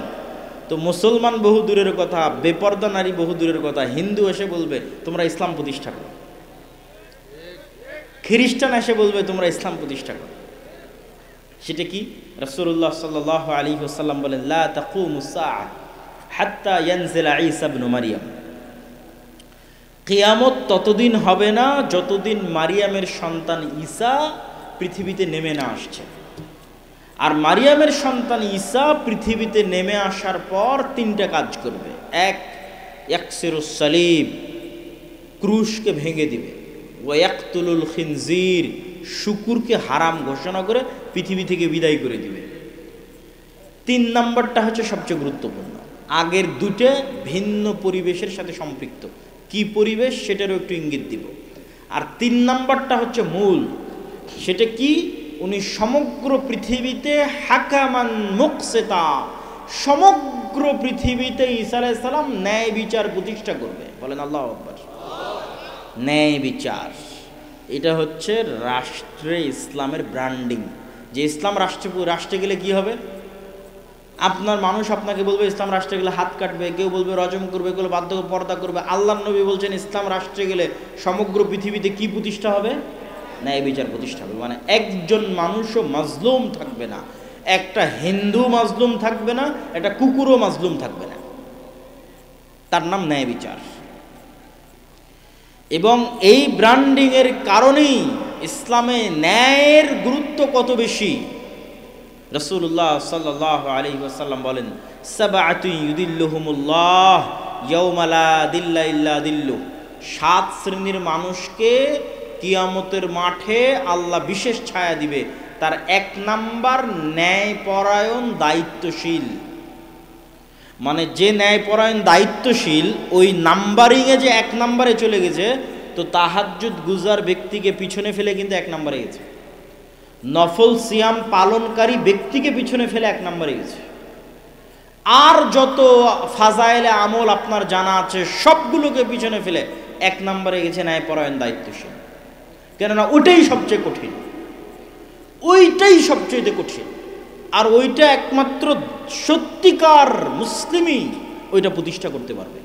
S1: তো মুসলমান বহু দূরের কথা, বেপর্দা নারী বহু দূরের কথা, হিন্দু এসে বলবে তোমরা ইসলাম প্রতিষ্ঠা করো, খ্রিস্টান এসে বলবে তোমরা ইসলাম প্রতিষ্ঠা করো। সেটা কি? রাসূলুল্লাহ সাল্লাল্লাহু আলাইহি ওয়াসাল্লাম বলেন, লা তাকুমুস সাআহ হাত্তা ইয়ানজিলা ঈসা ইবনে মারইয়াম। কিয়ামত ততদিন হবে না যতদিন মারিয়ামের সন্তান ঈসা পৃথিবীতে নেমে না আসছে। আর মারিয়ামের সন্তান ঈসা পৃথিবীতে নেমে আসার পর তিনটা কাজ করবে। এক, ইয়াকসিরুস সালিব, ক্রুশকে ভেঙে দিবে। ওয়া ইয়াকতুলুল খিনজির, শুকুরকে হারাম ঘোষণা করে পৃথিবী থেকে বিদায় করে দিবে। তিন নাম্বারটা হচ্ছে সবচেয়ে গুরুত্বপূর্ণ। আগের দুটো ভিন্ন পরিবেশের সাথে সম্পৃক্ত। কি পরিবেশ সেটারও একটু ইঙ্গিত দিব। আর তিন নাম্বারটা হচ্ছে মূল। সেটা কি? উনি সমগ্র পৃথিবীতে হাকামান মুকসিতা, সমগ্র পৃথিবীতে ঈসা আলাইহিস সালাম ন্যায় বিচার প্রতিষ্ঠা করবে। বলেন আল্লাহু আকবার। ন্যায় বিচার, এটা হচ্ছে রাষ্ট্রে ইসলামের ব্র্যান্ডিং। যে ইসলাম রাষ্ট্রে গেলে কি হবে? আপনার মানুষ আপনাকে বলবে ইসলাম রাষ্ট্রে গেলে হাত কাটবে, কেউ বলবে রজম করবে, কেউ বাধ্য পর্দা করবে। আল্লাহর নবী বলছেন ইসলাম রাষ্ট্রে গেলে সমগ্র পৃথিবীতে কি প্রতিষ্ঠা হবে? ন্যায় বিচার প্রতিষ্ঠা হবে। মানে একজন মানুষও মাজলুম থাকবে না, একটা হিন্দু মাজলুম থাকবে না, একটা কুকুরও মাজলুম থাকবে না। তার নাম ন্যায় বিচার। এবং এই ব্র্যান্ডিং এর কারণেই ইসলামে ন্যায়ের গুরুত্ব কত বেশি। রাসূলুল্লাহ সাল্লাল্লাহু আলাইহি ওয়াসাল্লাম বলেন, সাবআতু ইউদিল্লুহুমুল্লাহ ইয়াওমা লা দিল্লা ইল্লা দিল্লু। 7 শ্রেণীর মানুষকে কিয়ামতের মাঠে আল্লাহ বিশেষ ছায়া দিবে। তার 1 নাম্বার ন্যায়পরায়ণ দায়িত্বশীল। মানে যে ন্যায়পরায়ণ দায়িত্বশীল, ওই নাম্বারিংয়ে যে 1 নাম্বারে চলে গেছে, তো তাহাজ্জুদ গুজার ব্যক্তিকে পিছনে ফেলে কিন্তু 1 নাম্বারে গেছে। নফল সিয়াম পালনকারী ব্যক্তিকে পিছনে ফেলে 1 নাম্বারে গেছে। আর যত ফাজাইলে আমল আপনার জানা আছে সবগুলোকে পিছনে ফেলে 1 নাম্বারে গেছে ন্যায়পরায়ণ দায়িত্বশীল। কেননা ওইটাই সবচেয়ে কঠিন, ওইটাই সবচেয়ে কঠিন। আর ওইটা একমাত্র সত্যিকার মুসলিমই ওইটা প্রতিষ্ঠা করতে পারবে।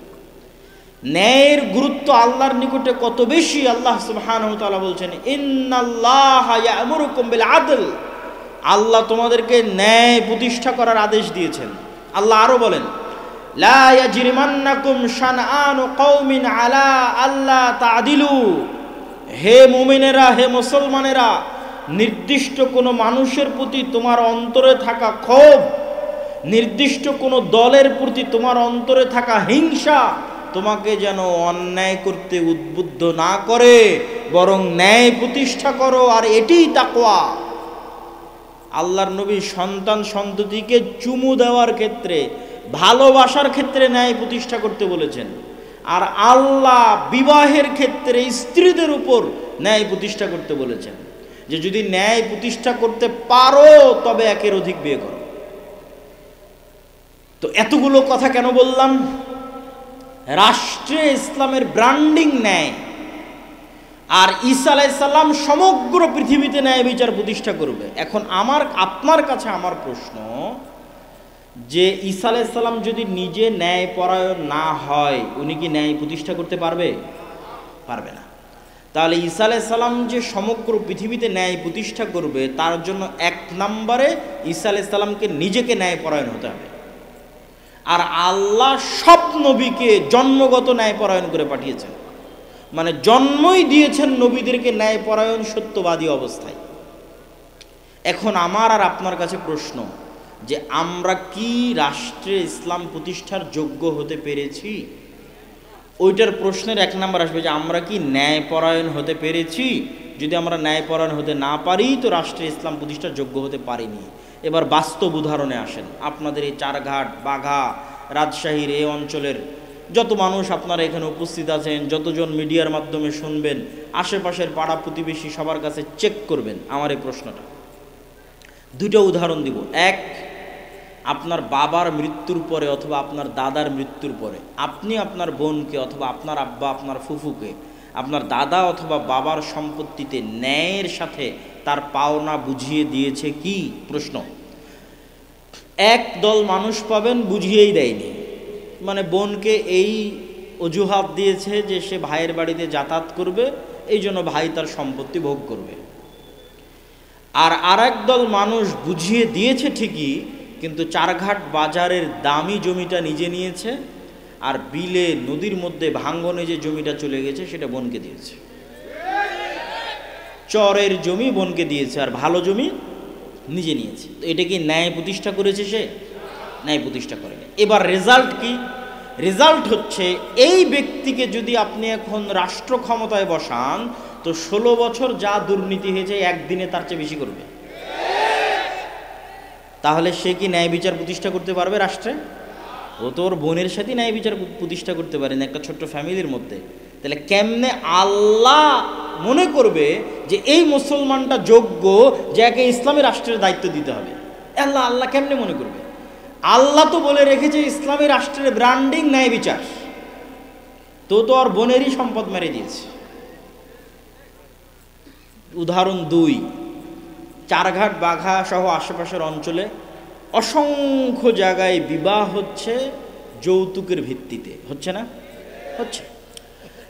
S1: ন্যায়ের গুরুত্ব আল্লাহর নিকটে কত বেশি, আল্লাহ সুবহানাহু ওয়া তাআলা বলছেন ইন্নাল্লাহা ইয়া'মুরুকুম বিল আদল, আল্লাহ তোমাদেরকে ন্যায় প্রতিষ্ঠা করার আদেশ দিয়েছেন। আল্লাহ আরো বলেন লা ইয়াজরিমান্নাকুম শানআনু কওমিন আলা আল্লা তা'দিলু, হে মুমিনেরা, হে মুসলমানেরা, নির্দিষ্ট কোনো মানুষের প্রতি তোমার অন্তরে থাকা ক্ষোভ, নির্দিষ্ট কোনো দলের প্রতি তোমার অন্তরে থাকা হিংসা তোমাকে যেন অন্যায় করতে উদ্বুদ্ধ না করে, বরং ন্যায় প্রতিষ্ঠা করো, আর এটিই তাকওয়া। আল্লাহর নবী সন্তান সন্ততিকে চুমু দেওয়ার ক্ষেত্রে, ভালোবাসার ক্ষেত্রে ন্যায় প্রতিষ্ঠা করতে বলেছেন, আর আল্লাহ বিবাহের ক্ষেত্রে স্ত্রীদের উপর ন্যায় প্রতিষ্ঠা করতে বলেছেন যে যদি ন্যায় প্রতিষ্ঠা করতে পারো তবে একের অধিক বিয়ে করো। তো এতগুলো কথা কেন বললাম? রাষ্ট্রে ইসলামের ব্র্যান্ডিং ন্যায়, আর ঈসা আলাইহিস সালাম সমগ্র পৃথিবীতে ন্যায় বিচার প্রতিষ্ঠা করবে। এখন আপনার কাছে আমার প্রশ্ন যে ঈসা আলাইহিস সালাম যদি নিজে ন্যায় পরায়ণ না হয়, উনি কি ন্যায় প্রতিষ্ঠা করতে পারবে? পারবে না। তাহলে ঈসা আলাইহিস সালাম যে সমগ্র পৃথিবীতে ন্যায় প্রতিষ্ঠা করবে, তার জন্য এক নম্বরে ঈসা আলাইহিস সালামকে নিজেকে ন্যায় পরায়ণ হতে হবে। আর আল্লাহ সব নবীকে জন্মগত ন্যায় পরায়ণ করে পাঠিয়েছেন, মানে জন্মই দিয়েছেন নবীদেরকে ন্যায় পরায়ণ সত্যবাদী অবস্থায়। এখন আমার আর আপনার কাছে প্রশ্ন যে আমরা কি রাষ্ট্রে ইসলাম প্রতিষ্ঠার যোগ্য হতে পেরেছি? ওইটার প্রশ্নের এক নাম্বার আসবে যে আমরা কি ন্যায় পরায়ণ হতে পেরেছি। যদি আমরা ন্যায় পরায়ণ হতে না পারি তো রাষ্ট্রে ইসলাম প্রতিষ্ঠার যোগ্য হতে পারিনি। এবার বাস্তব উদাহরণে আসেন। আপনাদের এই চারঘাট, বাঘা, রাজশাহীর এই অঞ্চলের যত মানুষ আপনারা এখানে উপস্থিত আছেন, যতজন মিডিয়ার মাধ্যমে শুনবেন, আশেপাশের পাড়া প্রতিবেশী সবার কাছে চেক করবেন আমার এই প্রশ্নটা। দুটো উদাহরণ দিব। এক, আপনার বাবার মৃত্যুর পরে অথবা আপনার দাদার মৃত্যুর পরে আপনি আপনার বোনকে অথবা আপনার আব্বা আপনার ফুফুকে আপনার দাদা অথবা বাবার সম্পত্তিতে ন্যায়ের সাথে তার পাওনা বুঝিয়ে দিয়েছে কি? প্রশ্ন। এক দল মানুষ পাবেন বুঝিয়েই দেয়নি, মানে বোনকে এই অজুহাত দিয়েছে যে সে ভাইয়ের বাড়িতে যাতায়াত করবে, এই জন্য ভাই তার সম্পত্তি ভোগ করবে। আর আরেক দল মানুষ বুঝিয়ে দিয়েছে ঠিকই, কিন্তু চারঘাট বাজারের দামি জমিটা নিজে নিয়েছে, আর বিলে নদীর মধ্যে ভাঙ্গনে যে জমিটা চলে গেছে সেটা বোনকে দিয়েছে। চরের জমি বোনকে দিয়েছে আর ভালো জমি নিজে নিয়েছে। তো এটা কি ন্যায় প্রতিষ্ঠা করেছে? সে ন্যায় প্রতিষ্ঠা করেনি। এবার রেজাল্ট কি? রেজাল্ট হচ্ছে এই ব্যক্তিকে যদি আপনি এখন রাষ্ট্র ক্ষমতায় বসান তো 16 বছর যা দুর্নীতি হয়েছে একদিনে তার চেয়ে বেশি করবে। তাহলে সে কি ন্যায় বিচার প্রতিষ্ঠা করতে পারবে রাষ্ট্রে? ও তো ওর বোনের সাথে ন্যায় বিচার প্রতিষ্ঠা করতে পারে না একটা ছোট্ট ফ্যামিলির মধ্যে। তাহলে কেমনে আল্লাহ মনে করবে যে এই মুসলমানটা যোগ্য যে একে ইসলামী রাষ্ট্রের দায়িত্ব দিতে হবে? আল্লাহ কেমনে মনে করবে? আল্লাহ তো বলে রেখেছে ইসলামী রাষ্ট্রের ব্র্যান্ডিং ন্যায় বিচার, তো ওর বোনেরই সম্পদ মেরে দিয়েছে। উদাহরণ 2, চারঘাট, বাঘা সহ আশেপাশের অঞ্চলে অসংখ্য জায়গায় বিবাহ হচ্ছে যৌতুকের ভিত্তিতে, হচ্ছে না? হচ্ছে।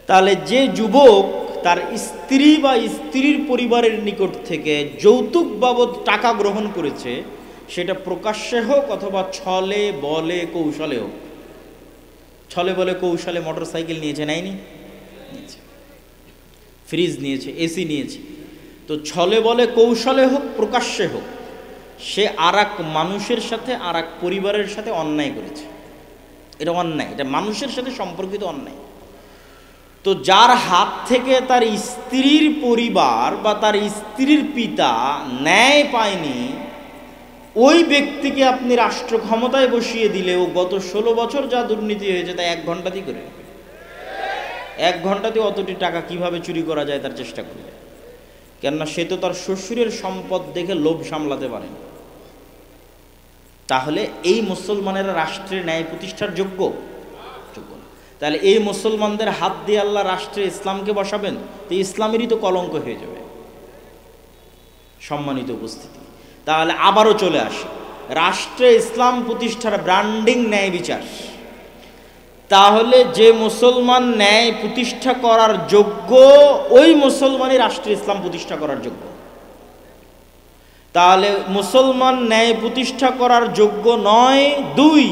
S1: তাহলে যে যুবক তার স্ত্রী বা স্ত্রীর পরিবারের নিকট থেকে যৌতুক বাবদ টাকা গ্রহণ করেছে, সেটা প্রকাশ্যে হোক অথবা ছলে বলে কৌশলে হোক। ছলে বলে কৌশলে মোটরসাইকেল নিয়েছে, নেয়নি? নিয়েছে। ফ্রিজ নিয়েছে, এসি নিয়েছে। তো ছলে বলে কৌশলে হোক প্রকাশ্যে হোক, সে আর এক মানুষের সাথে আর এক পরিবারের সাথে অন্যায় করেছে। এটা অন্যায়, এটা মানুষের সাথে সম্পর্কিত অন্যায়। তো যার হাত থেকে তার স্ত্রীর পরিবার বা তার স্ত্রীর পিতা ন্যায় পায়নি, ওই ব্যক্তিকে আপনি রাষ্ট্র ক্ষমতায় বসিয়ে দিলেও গত 16 বছর যা দুর্নীতি হয়েছে তা 1 ঘন্টাতেই করে। 1 ঘন্টাতে অতটি টাকা কিভাবে চুরি করা যায় তার চেষ্টা করবে। কেননা সে তো তার শ্বশুরের সম্পদ দেখে লোভ সামলাতে পারে না। তাহলে এই মুসলমানেরা রাষ্ট্রের ন্যায় প্রতিষ্ঠার যোগ্য না। তাহলে এই মুসলমানদের হাত দিয়ে আল্লাহ রাষ্ট্রে ইসলামকে বসাবেন, তো ইসলামেরই তো কলঙ্ক হয়ে যাবে। সম্মানিত উপস্থিতি, তাহলে আবারও চলে আসে রাষ্ট্রে ইসলাম প্রতিষ্ঠার ব্র্যান্ডিং ন্যায় বিচার। তাহলে যে মুসলমান ন্যায় প্রতিষ্ঠা করার যোগ্য, ওই মুসলমানই রাষ্ট্রে ইসলাম প্রতিষ্ঠা করার যোগ্য। তাহলে মুসলমান ন্যায় প্রতিষ্ঠা করার যোগ্য নয়। দুই,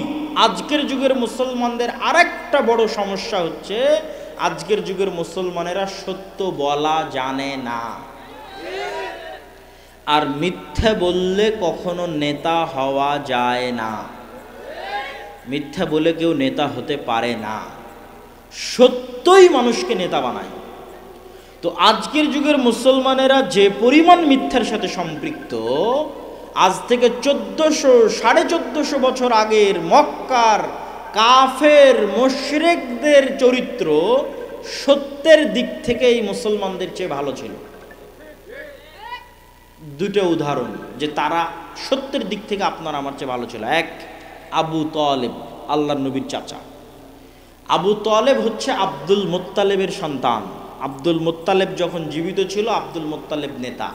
S1: আজকের যুগের মুসলমানদের আরেকটা বড় সমস্যা হচ্ছে, আজকের যুগের মুসলমানেরা সত্য বলা জানে না, আর মিথ্যা বললে কখনো নেতা হওয়া যায় না। মিথ্যা বলে কেউ নেতা হতে পারে না, সত্যই মানুষকে নেতা বানায়। তো আজকের যুগের মুসলমানেরা যে পরিমাণ মিথ্যার সাথে সম্পৃক্ত, আজ থেকে 1400-1450 বছর আগের মক্কার কাফের মুশরিকদের চরিত্র সত্যের দিক থেকে এই মুসলমানদের চেয়ে ভালো ছিল। দুটো উদাহরণ যে তারা সত্যের দিক থেকে আপনার আমার চেয়ে ভালো ছিল। এক, আবু তালেব, আল্লাহর নবীর চাচা। আবু তালেব হচ্ছে আব্দুল মুত্তালেবের সন্তান। আব্দুল মুত্তালেব যখন জীবিত ছিল, আব্দুল মুত্তালেব নেতা।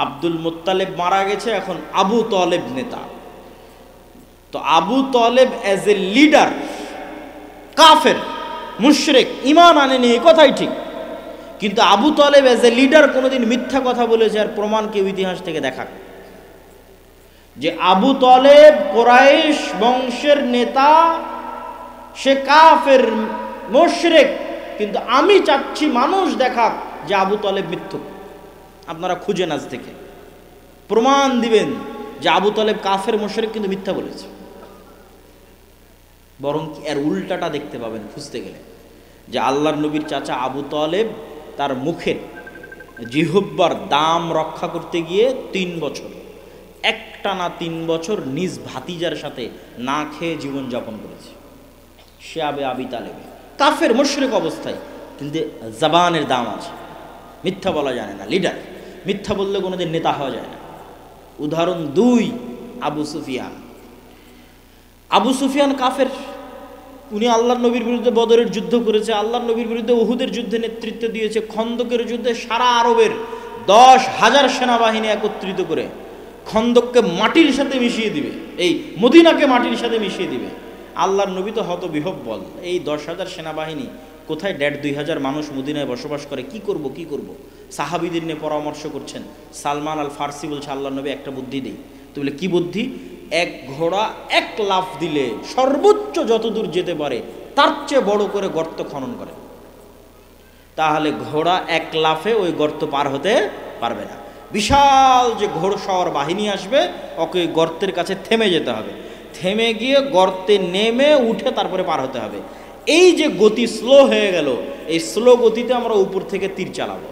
S1: আব্দুল মুত্তালেব মারা গেছে, এখন আবু তালেব নেতা। তো Abu Talib as a leader, কাফের মুশরিক, ঈমান আনেনি, এই কথাই ঠিক, কিন্তু Abu Talib as a leader কোনোদিন মিথ্যা কথা বলেছে আর প্রমাণ কেউ ইতিহাস থেকে দেখাক যে আবু তালেব কুরাইশ বংশের নেতা, সে কাফের মুশরিক, কিন্তু আমি চাচ্ছি মানুষ দেখাক যে আবু তালেব মিথ্যুক। আপনারা খুঁজেন আজ থেকে, প্রমাণ দিবেন যে আবু তালেব কাফের মুশরিক কিন্তু মিথ্যা বলেছে। বরং এর উল্টাটা দেখতে পাবেন খুঁজতে গেলে, যে আল্লাহর নবীর চাচা আবু তালেব তার মুখের জিহ্বার দাম রক্ষা করতে গিয়ে 3 বছর, একটানা 3 বছর নিজ ভাতিজার সাথে না খেয়ে জীবনযাপন করেছে। সে আবি তালেবে কাফের মুশরিক অবস্থায়, কিন্তু জবানের দাম আছে, মিথ্যা বলা যায় না, লিডার। মিথ্যা বললে কোনোদিন নেতা হওয়া যায় না। উদাহরণ 2, আবু সুফিয়ান। আবু সুফিয়ান কাফের, উনি আল্লাহর নবীর বিরুদ্ধে বদরের যুদ্ধ করেছে, আল্লাহর নবীর বিরুদ্ধে উহুদের যুদ্ধে নেতৃত্ব দিয়েছে, খন্দকের যুদ্ধে সারা আরবের 10,000 সেনাবাহিনী একত্রিত করে খন্দককে মাটির সাথে মিশিয়ে দিবে, এই মদিনাকে মাটির সাথে মিশিয়ে দিবে। আল্লাহর নবী তো হতবিহ্বল, এই 10,000 সেনাবাহিনী কোথায়, 1,500-2,000 মানুষ মদিনায় বসবাস করে, কি করব। সাহাবীদের নিয়ে পরামর্শ করছেন। সালমান আল ফার্সি বলছে, আল্লাহর নবী একটা বুদ্ধি দেই। তো বলে কি বুদ্ধি? এক ঘোড়া 1 লাফ দিলে সর্বোচ্চ যতদূর যেতে পারে তার চেয়ে বড় করে গর্ত খনন করে, তাহলে ঘোড়া 1 লাফে ওই গর্ত পার হতে পারবে না। বিশাল যে ঘোড়সওয়ার বাহিনী আসবে, ওকে গর্তের কাছে থেমে যেতে হবে, থেমে গিয়ে গর্তে নেমে উঠে তারপরে পার হতে হবে। এই যে গতি স্লো হয়ে গেল, এই স্লো গতিতে আমরা উপর থেকে তীর চালাবো।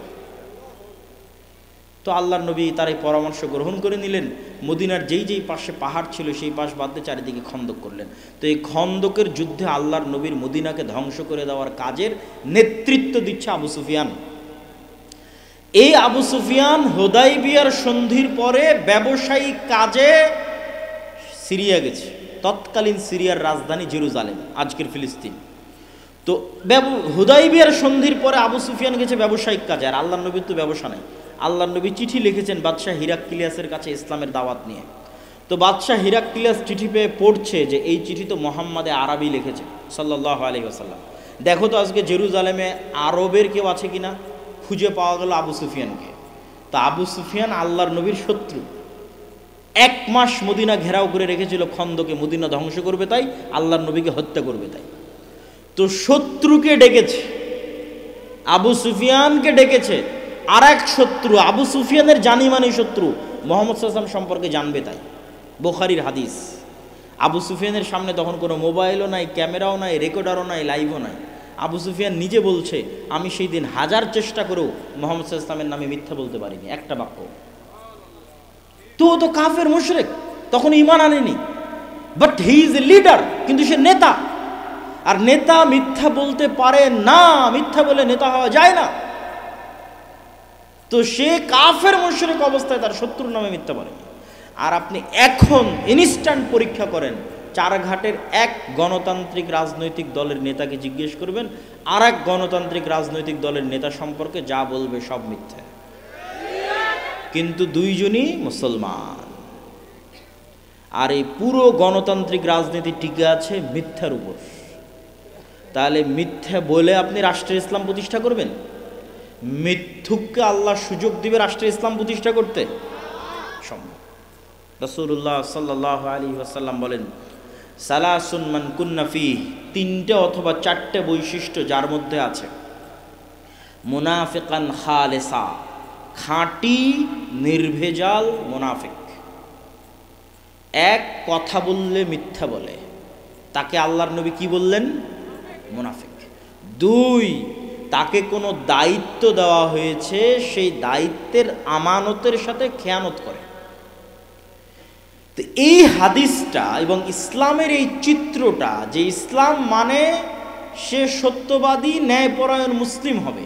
S1: তো আল্লাহর নবী তার এই পরামর্শ গ্রহণ করে নিলেন। মদিনার যেই পাশে পাহাড় ছিল সেই পাশ বাদ দিয়ে চারিদিকে খন্দক করলেন। তো এই খন্দকের যুদ্ধে আল্লাহর নবীর মদিনাকে ধ্বংস করে দেওয়ার কাজের নেতৃত্ব দিচ্ছে আবু সুফিয়ান। এই আবু সুফিয়ান হুদাইবিয়ার সন্ধির পরে ব্যবসায়িক কাজে সিরিয়া গেছে, তৎকালীন সিরিয়ার রাজধানী জেরুজালেম, আজকের ফিলিস্তিন। তো হুদাইবিয়ার সন্ধির পরে আবু সুফিয়ান গেছে ব্যবসায়িক কাজে, আর আল্লাহর নবীর তো ব্যবসা নাই। আল্লাহর নবী চিঠি লিখেছেন বাদশাহ হিরাক্লিয়াসের কাছে ইসলামের দাওয়াত নিয়ে। তো বাদশাহ হিরাক্লিয়াস চিঠি পেয়ে পড়ছে যে এই চিঠি তো মোহাম্মদে আরবি লিখেছে সাল্লাল্লাহু আলাইহি ওয়াসাল্লাম। দেখো তো আজকে জেরুজালেমে আরবের কেউ আছে কিনা, খুঁজে পাওয়া গেল আবু সুফিয়ানকে। তা আবু সুফিয়ান আল্লাহর নবীর শত্রু, 1 মাস মদিনা ঘেরাও করে রেখেছিল খন্দকে, মদিনা ধ্বংস করবে তাই, আল্লাহর নবীকে হত্যা করবে তাই। তো শত্রুকে ডেকেছে, আবু সুফিয়ানকে ডেকেছে, আর এক শত্রু, আবু সুফিয়ানের জানিমানি শত্রু, মুহাম্মদ সাল্লাল্লাহু আলাইহি ওয়াসাল্লাম সম্পর্কে জানবে তাই। বুখারীর হাদিস। আবু সুফিয়ানের সামনে তখন কোনো মোবাইলও নাই, ক্যামেরাও নাই, রেকর্ডারও নাই, লাইভও নাই। আবু সুফিয়ান নিজে বলছে, আমি সেই দিন 1000 চেষ্টা করেও মুহাম্মদ সাল্লাল্লাহু আলাইহি ওয়াসাল্লামের নামে মিথ্যা বলতে পারিনি, একটা বাক্য। তো কাফের মুশরিক, তখন ঈমান আনেনি, but he is a leader, কিন্তু সে নেতা। আর নেতা মিথ্যা বলতে পারে না, মিথ্যা বলে নেতা হওয়া যায় না। তো সে কাফের মুশরিক অবস্থায় তার শত্রুর নামে মিথ্যা বলে। আর আপনি এখন ইনস্ট্যান্ট পরীক্ষা করেন, চারঘাটের এক গণতান্ত্রিক রাজনৈতিক দলের নেতাকে জিজ্ঞেস করবেন, আর এক গণতান্ত্রিক রাজনৈতিক দলের নেতা সম্পর্কে যা বলবে সব মিথ্যা, কিন্তু দুইজনই মুসলমান। আর এই পুরো গণতান্ত্রিক রাজনীতি টিকে আছে মিথ্যার উপর। তাহলে মিথ্যা বলে আপনি রাষ্ট্রে ইসলাম প্রতিষ্ঠা করবেন? মিথ্যুককে আল্লাহ সুযোগ দিবে রাষ্ট্রে ইসলাম প্রতিষ্ঠা করতে? সম্ভব। রাসূলুল্লাহ সাল্লাল্লাহু আলাইহি ওয়াসাল্লাম বলেন, সালাসুন মান কুন্না ফিহি, তিনটে অথবা চারটে বৈশিষ্ট্য যার মধ্যে আছে, মুনাফিকান খালেসা, খাঁটি নির্ভেজাল মুনাফিক। এক, কথা বললে মিথ্যা বলে, তাকে আল্লাহর নবী কি বললেন? মুনাফিক। দুই, তাকে কোনো দায়িত্ব দেওয়া হয়েছে, সেই দায়িত্বের আমানতের সাথে খেয়ানত করে। তো এই হাদিসটা এবং ইসলামের এই চিত্রটা, যে ইসলাম মানে সে সত্যবাদী ন্যায়পরায়ণ মুসলিম হবে,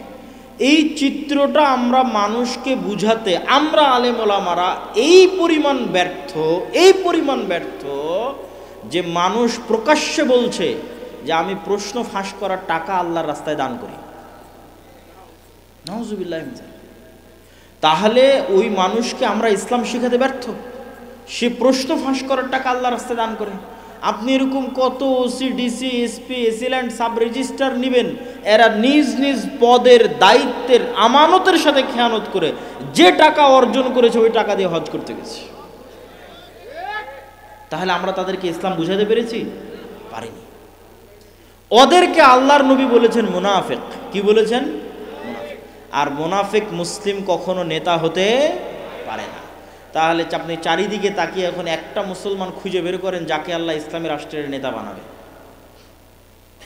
S1: এই চিত্রটা আমরা মানুষকে বুঝাতে আমরা আলেম ওলামারা এই পরিমাণ ব্যর্থ যে মানুষ প্রকাশ্যে বলছে যে আমি প্রশ্ন ফাঁস করার টাকা আল্লাহর রাস্তায় দান করি। নাউজুবিল্লাহ। তাহলে ওই মানুষকে আমরা ইসলাম শেখাতে ব্যর্থ। সে প্রশ্ন ফাঁস করার টাকা আল্লাহর রাস্তায় দান করে। আপনি এরকম কত OC, DC, SP, AC land, sub registrar নেবেন, এরা নিজ নিজ পদের দায়িত্বের আমানতের সাথে খেয়ানত করে যে টাকা অর্জন করেছে ওই টাকা দিয়ে হজ করতে গেছে। তাহলে আমরা তাদেরকে ইসলাম বুঝাতে পেরেছি? পারিনি। ওদেরকে আল্লাহর নবী বলেছেন মুনাফিক। কি বলেছেন? মুনাফিক। আর মুনাফিক মুসলিম কখনো নেতা হতে পারে না। তাহলে আপনি চারিদিকে তাকিয়ে এখন একটা মুসলমান খুঁজে বের করেন যাকে আল্লাহ ইসলামী রাষ্ট্রের নেতা বানাবে,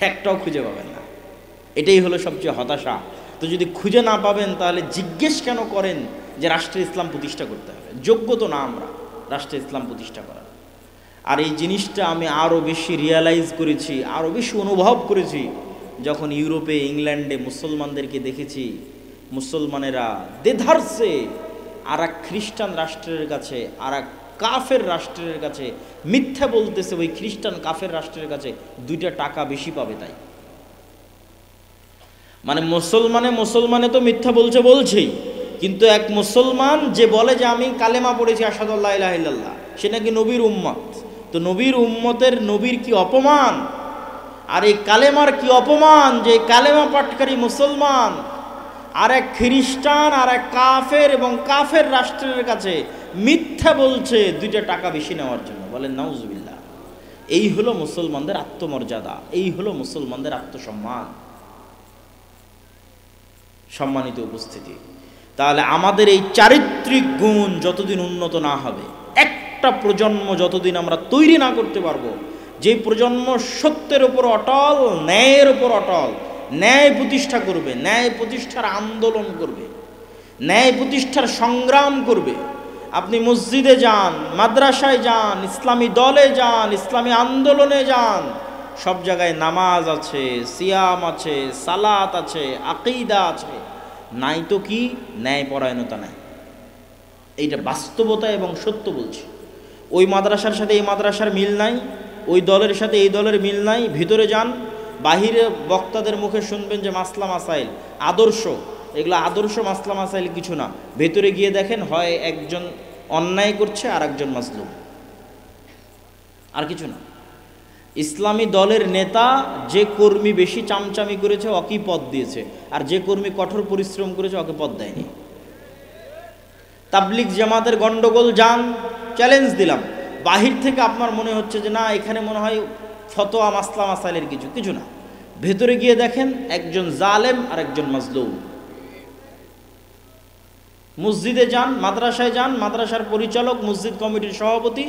S1: একটাও খুঁজে পাবেন না। এটাই হলো সবচেয়ে হতাশা। তো যদি খুঁজে না পাবেন তাহলে জিজ্ঞেস কেন করেন যে রাষ্ট্রে ইসলাম প্রতিষ্ঠা করতে হবে? যোগ্য তো না আমরা রাষ্ট্রে ইসলাম প্রতিষ্ঠা করার। আর এই জিনিসটা আমি আরও বেশি রিয়ালাইজ করেছি, আরও বেশি অনুভব করেছি যখন ইউরোপে, ইংল্যান্ডে মুসলমানদেরকে দেখেছি। মুসলমানেরা দেধারসে আর এক খ্রিস্টান রাষ্ট্রের কাছে, আর এক কাফের রাষ্ট্রের কাছে মিথ্যা বলতেছে। ওই খ্রিস্টান কাফের রাষ্ট্রের কাছে 2টা টাকা বেশি পাবে। তাই মানে মুসলমানে তো মিথ্যা বলছেই, কিন্তু এক মুসলমান যে বলে যে আমি কালেমা পড়েছি আশহাদু আল্লা ইলাহা ইল্লাল্লাহ, সে নাকি নবীর উম্মত। তো নবীর উম্মতের নবীর কি অপমান, আর এই কালেমার কি অপমান যে কালেমা পাঠকারী মুসলমান আর এক খ্রিস্টান আর এক কাফের এবং কাফের রাষ্ট্রের কাছে মিথ্যা বলছে 2টা টাকা বেশি নেওয়ার জন্য। বলেন নাউজুবিল্লাহ। এই হলো মুসলমানদের আত্মমর্যাদা, এই হলো মুসলমানদের আত্মসম্মান। সম্মানিত উপস্থিতি, তাহলে আমাদের এই চারিত্রিক গুণ যতদিন উন্নত না হবে, একটা প্রজন্ম যতদিন আমরা তৈরি না করতে পারবো যে প্রজন্ম সত্যের উপর অটল, ন্যায়ের উপর অটল, ন্যায় প্রতিষ্ঠা করবে, ন্যায় প্রতিষ্ঠার আন্দোলন করবে, ন্যায় প্রতিষ্ঠার সংগ্রাম করবে। আপনি মসজিদে যান, মাদ্রাসায় যান, ইসলামী দলে যান, ইসলামী আন্দোলনে যান, সব জায়গায় নামাজ আছে, সিয়াম আছে, সালাত আছে, আকীদা আছে, নাই তো কি ন্যায়পরায়ণতা নাই। এইটা বাস্তবতা এবং সত্য বলছি। ওই মাদ্রাসার সাথে এই মাদ্রাসার মিল নাই, ওই দলের সাথে এই দলের মিল নাই। ভিতরে যান, বাহিরে বক্তাদের মুখে শুনবেন যে মাসলা মাসাইল, আদর্শ, এগুলো আদর্শ মাসলা মাসাইল কিছু না। ভেতরে গিয়ে দেখেন হয় একজন অন্যায় করছে আর একজন মাজলুম, আর কিছু না। ইসলামী দলের নেতা যে কর্মী বেশি চামচামি করেছে ওকে পদ দিয়েছে, আর যে কর্মী কঠোর পরিশ্রম করেছে ওকে পদ দেয়নি। তাবলিগ জামাতের গন্ডগোল যান, চ্যালেঞ্জ দিলাম, বাহির থেকে আপনার মনে হচ্ছে যে না এখানে মনে হয় ফতোয়া মাসলা মাসাইলের কিছু না। ভেতরে গিয়ে দেখেন একজন জালেম আর একজন মাজলুম। মসজিদে যান, মাদ্রাসায় যান, মাদ্রাসার পরিচালক, মসজিদ কমিটির সভাপতি,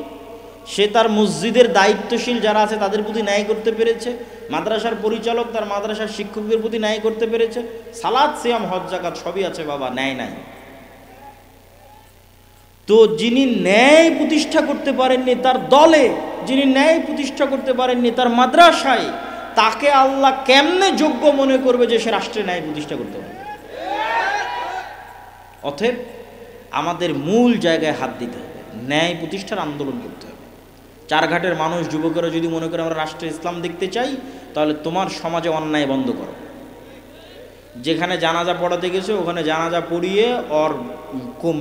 S1: সে তার মসজিদের দায়িত্বশীল যারা আছে তাদের প্রতি ন্যায় করতে পেরেছে। মাদ্রাসার পরিচালক তার মাদ্রাসার শিক্ষকদের প্রতি ন্যায় করতে পেরেছে। সালাত, সিয়াম, হজ, যাকাত সবই আছে, বাবা ন্যায় নাই। তো যিনি ন্যায় প্রতিষ্ঠা করতে পারেননি তার দলে, যিনি ন্যায় প্রতিষ্ঠা করতে পারেননি তার মাদ্রাসায়, তাকে আল্লাহ কেমনে যোগ্য মনে করবে যে সে রাষ্ট্রে ন্যায় প্রতিষ্ঠা করতে পারে? অতএব আমাদের মূল জায়গায় হাত দিতে হবে, ন্যায় প্রতিষ্ঠার আন্দোলন করতে হবে। চারঘাটের মানুষ, যুবকেরা যদি মনে করে আমরা রাষ্ট্রে ইসলাম দেখতে চাই, তাহলে তোমার সমাজে অন্যায় বন্ধ করো। যেখানে জানাজা পড়াতে গেছে ওখানে জানাজা পড়িয়ে ওর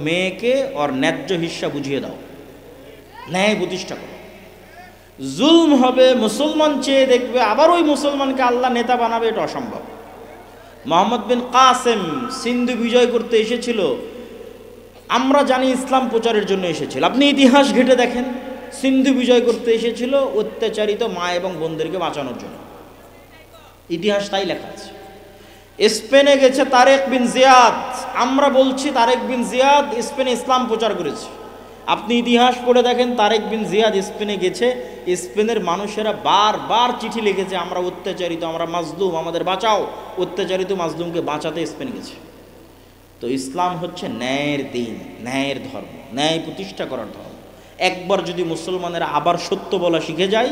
S1: মেয়েকে ওর ন্যায্য হিস্সা বুঝিয়ে দাও, ন্যায় প্রতিষ্ঠা করো। জুলম হবে, মুসলমান চেয়ে দেখবে, আবার ওই মুসলমানকে আল্লাহ নেতা বানাবে, এটা অসম্ভব। মোহাম্মদ বিন কাসেম সিন্ধু বিজয় করতে এসেছিল, আমরা জানি ইসলাম প্রচারের জন্য এসেছিল। আপনি ইতিহাস ঘেটে দেখেন, সিন্ধু বিজয় করতে এসেছিল অত্যাচারিত মা এবং বোনদেরকে বাঁচানোর জন্য, ইতিহাস তাই লেখা আছে। স্পেনে গেছে তারেক বিন জিয়াদ, আমরা বলছি তারেক বিন জিয়াদ স্পেনে ইসলাম প্রচার করেছে। আপনি ইতিহাস পড়ে দেখেন, তারেক বিন জিয়াদ স্পেনে গেছে, স্পেনের মানুষেরা বারবার চিঠি লিখেছে, আমরা অত্যাচারিত, আমরা মাজলুম, আমাদের বাঁচাও। অত্যাচারিত মাজলুমকে বাঁচাতে স্পেনে গেছে। তো ইসলাম হচ্ছে ন্যায়ের দিন, ন্যায়ের ধর্ম, ন্যায় প্রতিষ্ঠা করার ধর্ম। একবার যদি মুসলমানেরা আবার সত্য বলা শিখে যায়,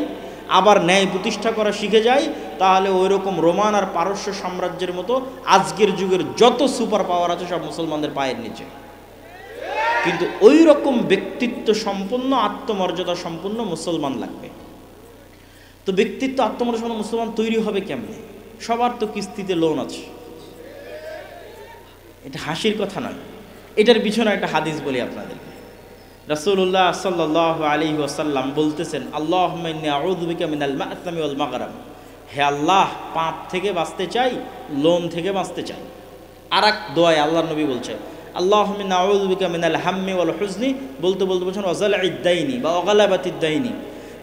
S1: আবার ন্যায় প্রতিষ্ঠা করা শিখে যায়, তাহলে ওই রকম রোমান আর পারস্য সাম্রাজ্যের মতো আজকের যুগের যত সুপার পাওয়ার আছে সব মুসলমানদের পায়ের নিচে। কিন্তু ওই রকম ব্যক্তিত্ব সম্পন্ন, আত্মমর্যাদা সম্পন্ন মুসলমান লাগবে। তো ব্যক্তিত্ব আত্মমর্যাদা সম্পন্ন মুসলমান তৈরি হবে কেমনে? সবার তো কিস্তিতে লোন আছে, এটা হাসির কথা নয়। এটার পিছনে একটা হাদিস বলি আপনাদেরকে। রাসূলুল্লাহ সাল্লাল্লাহু আলাইহি ওয়াসাল্লাম বলতেছেন, আল্লাহুম্মা ইন্নী আউযু বিকা মিনাল মা'সামি ওয়াল মাগরাম, হে আল্লাহ, পাপ থেকে বাঁচতে চাই, লোন থেকে বাঁচতে চাই। আর এক দোয়ায় আল্লাহর নবী বলছেন, আল্লাহুম্মা ইন্নী আউযু বিকা মিনাল হাম্মি ওয়াল হুজনি, বলতে বলতে বলছেন ওয়াজালঈদ দাইনি বা ওয়াগালাবাতিদ দাইনি,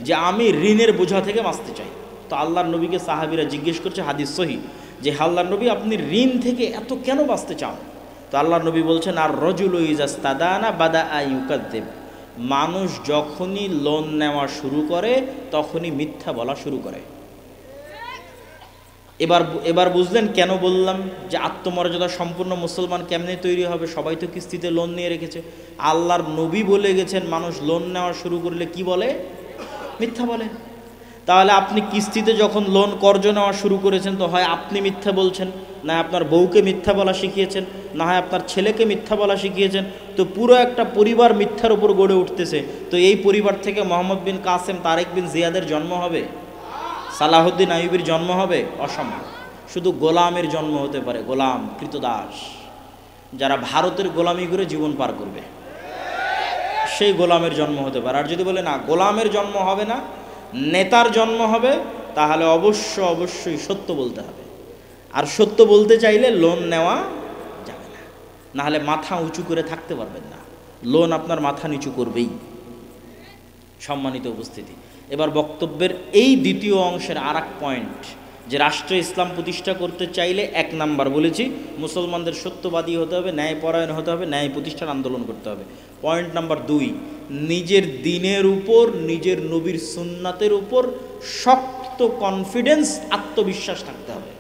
S1: যে আমি ঋণের বোঝা থেকে বাঁচতে চাই। তো আল্লাহর নবীকে সাহাবীরা জিজ্ঞেস করছে, হাদিস সহিহ, যে আল্লাহর নবী আপনি ঋণ থেকে এত কেন বাঁচতে চান? তো আল্লাহর নবী বলছেন, আর রজুলু ইজাস্তাদানা বাদা আইয়ুকাদ্দিব, মানুষ যখনই লোন নেওয়া শুরু করে তখনই মিথ্যা বলা শুরু করে। এবার বুঝলেন কেন বললাম যে আত্মমর্যাদা সম্পূর্ণ মুসলমান কেমনে তৈরি হবে? সবাই তো কিস্তিতে লোন নিয়ে রেখেছে। আল্লাহর নবী বলে গেছেন, মানুষ লোন নেওয়া শুরু করলে কি বলে? মিথ্যা বলে। তাহলে আপনি কিস্তিতে যখন লোন কর্জ নেওয়া শুরু করেছেন, তো হয় আপনি মিথ্যা বলছেন, না আপনার বউকে মিথ্যা বলা শিখিয়েছেন, না হয় আপনার ছেলেকে মিথ্যা বলা শিখিয়েছেন। তো পুরো একটা পরিবার মিথ্যার উপর গড়ে উঠতেছে। তো এই পরিবার থেকে মোহাম্মদ বিন কাসেম, তারেক বিন জিয়াদের জন্ম হবে? সালাহুদ্দিন আইয়ুবীর জন্ম হবে? অসম্ভব। শুধু গোলামের জন্ম হতে পারে, গোলাম, কৃতদাস, যারা ভারতের গোলামি করে জীবন পার করবে, সেই গোলামের জন্ম হতে পারে। আর যদি বলে না, গোলামের জন্ম হবে না, নেতার জন্ম হবে, তাহলে অবশ্যই সত্য বলতে হবে। আর সত্য বলতে চাইলে লোন নেওয়া যাবে না, নাহলে মাথা উঁচু করে থাকতে পারবেন না, লোন আপনার মাথা নিচু করবেই। সম্মানিত উপস্থিতি, এবার বক্তব্যের এই দ্বিতীয় অংশের আর এক পয়েন্ট, যে রাষ্ট্রে ইসলাম প্রতিষ্ঠা করতে চাইলে 1 নাম্বার বলেছি, মুসলমানদের সত্যবাদী হতে হবে, ন্যায়পরায়ণ হতে হবে, ন্যায় প্রতিষ্ঠার আন্দোলন করতে হবে। পয়েন্ট নাম্বার 2, নিজের দ্বীনের উপর, নিজের নবীর সুন্নাতের উপর শক্ত কনফিডেন্স, আত্মবিশ্বাস থাকতে হবে।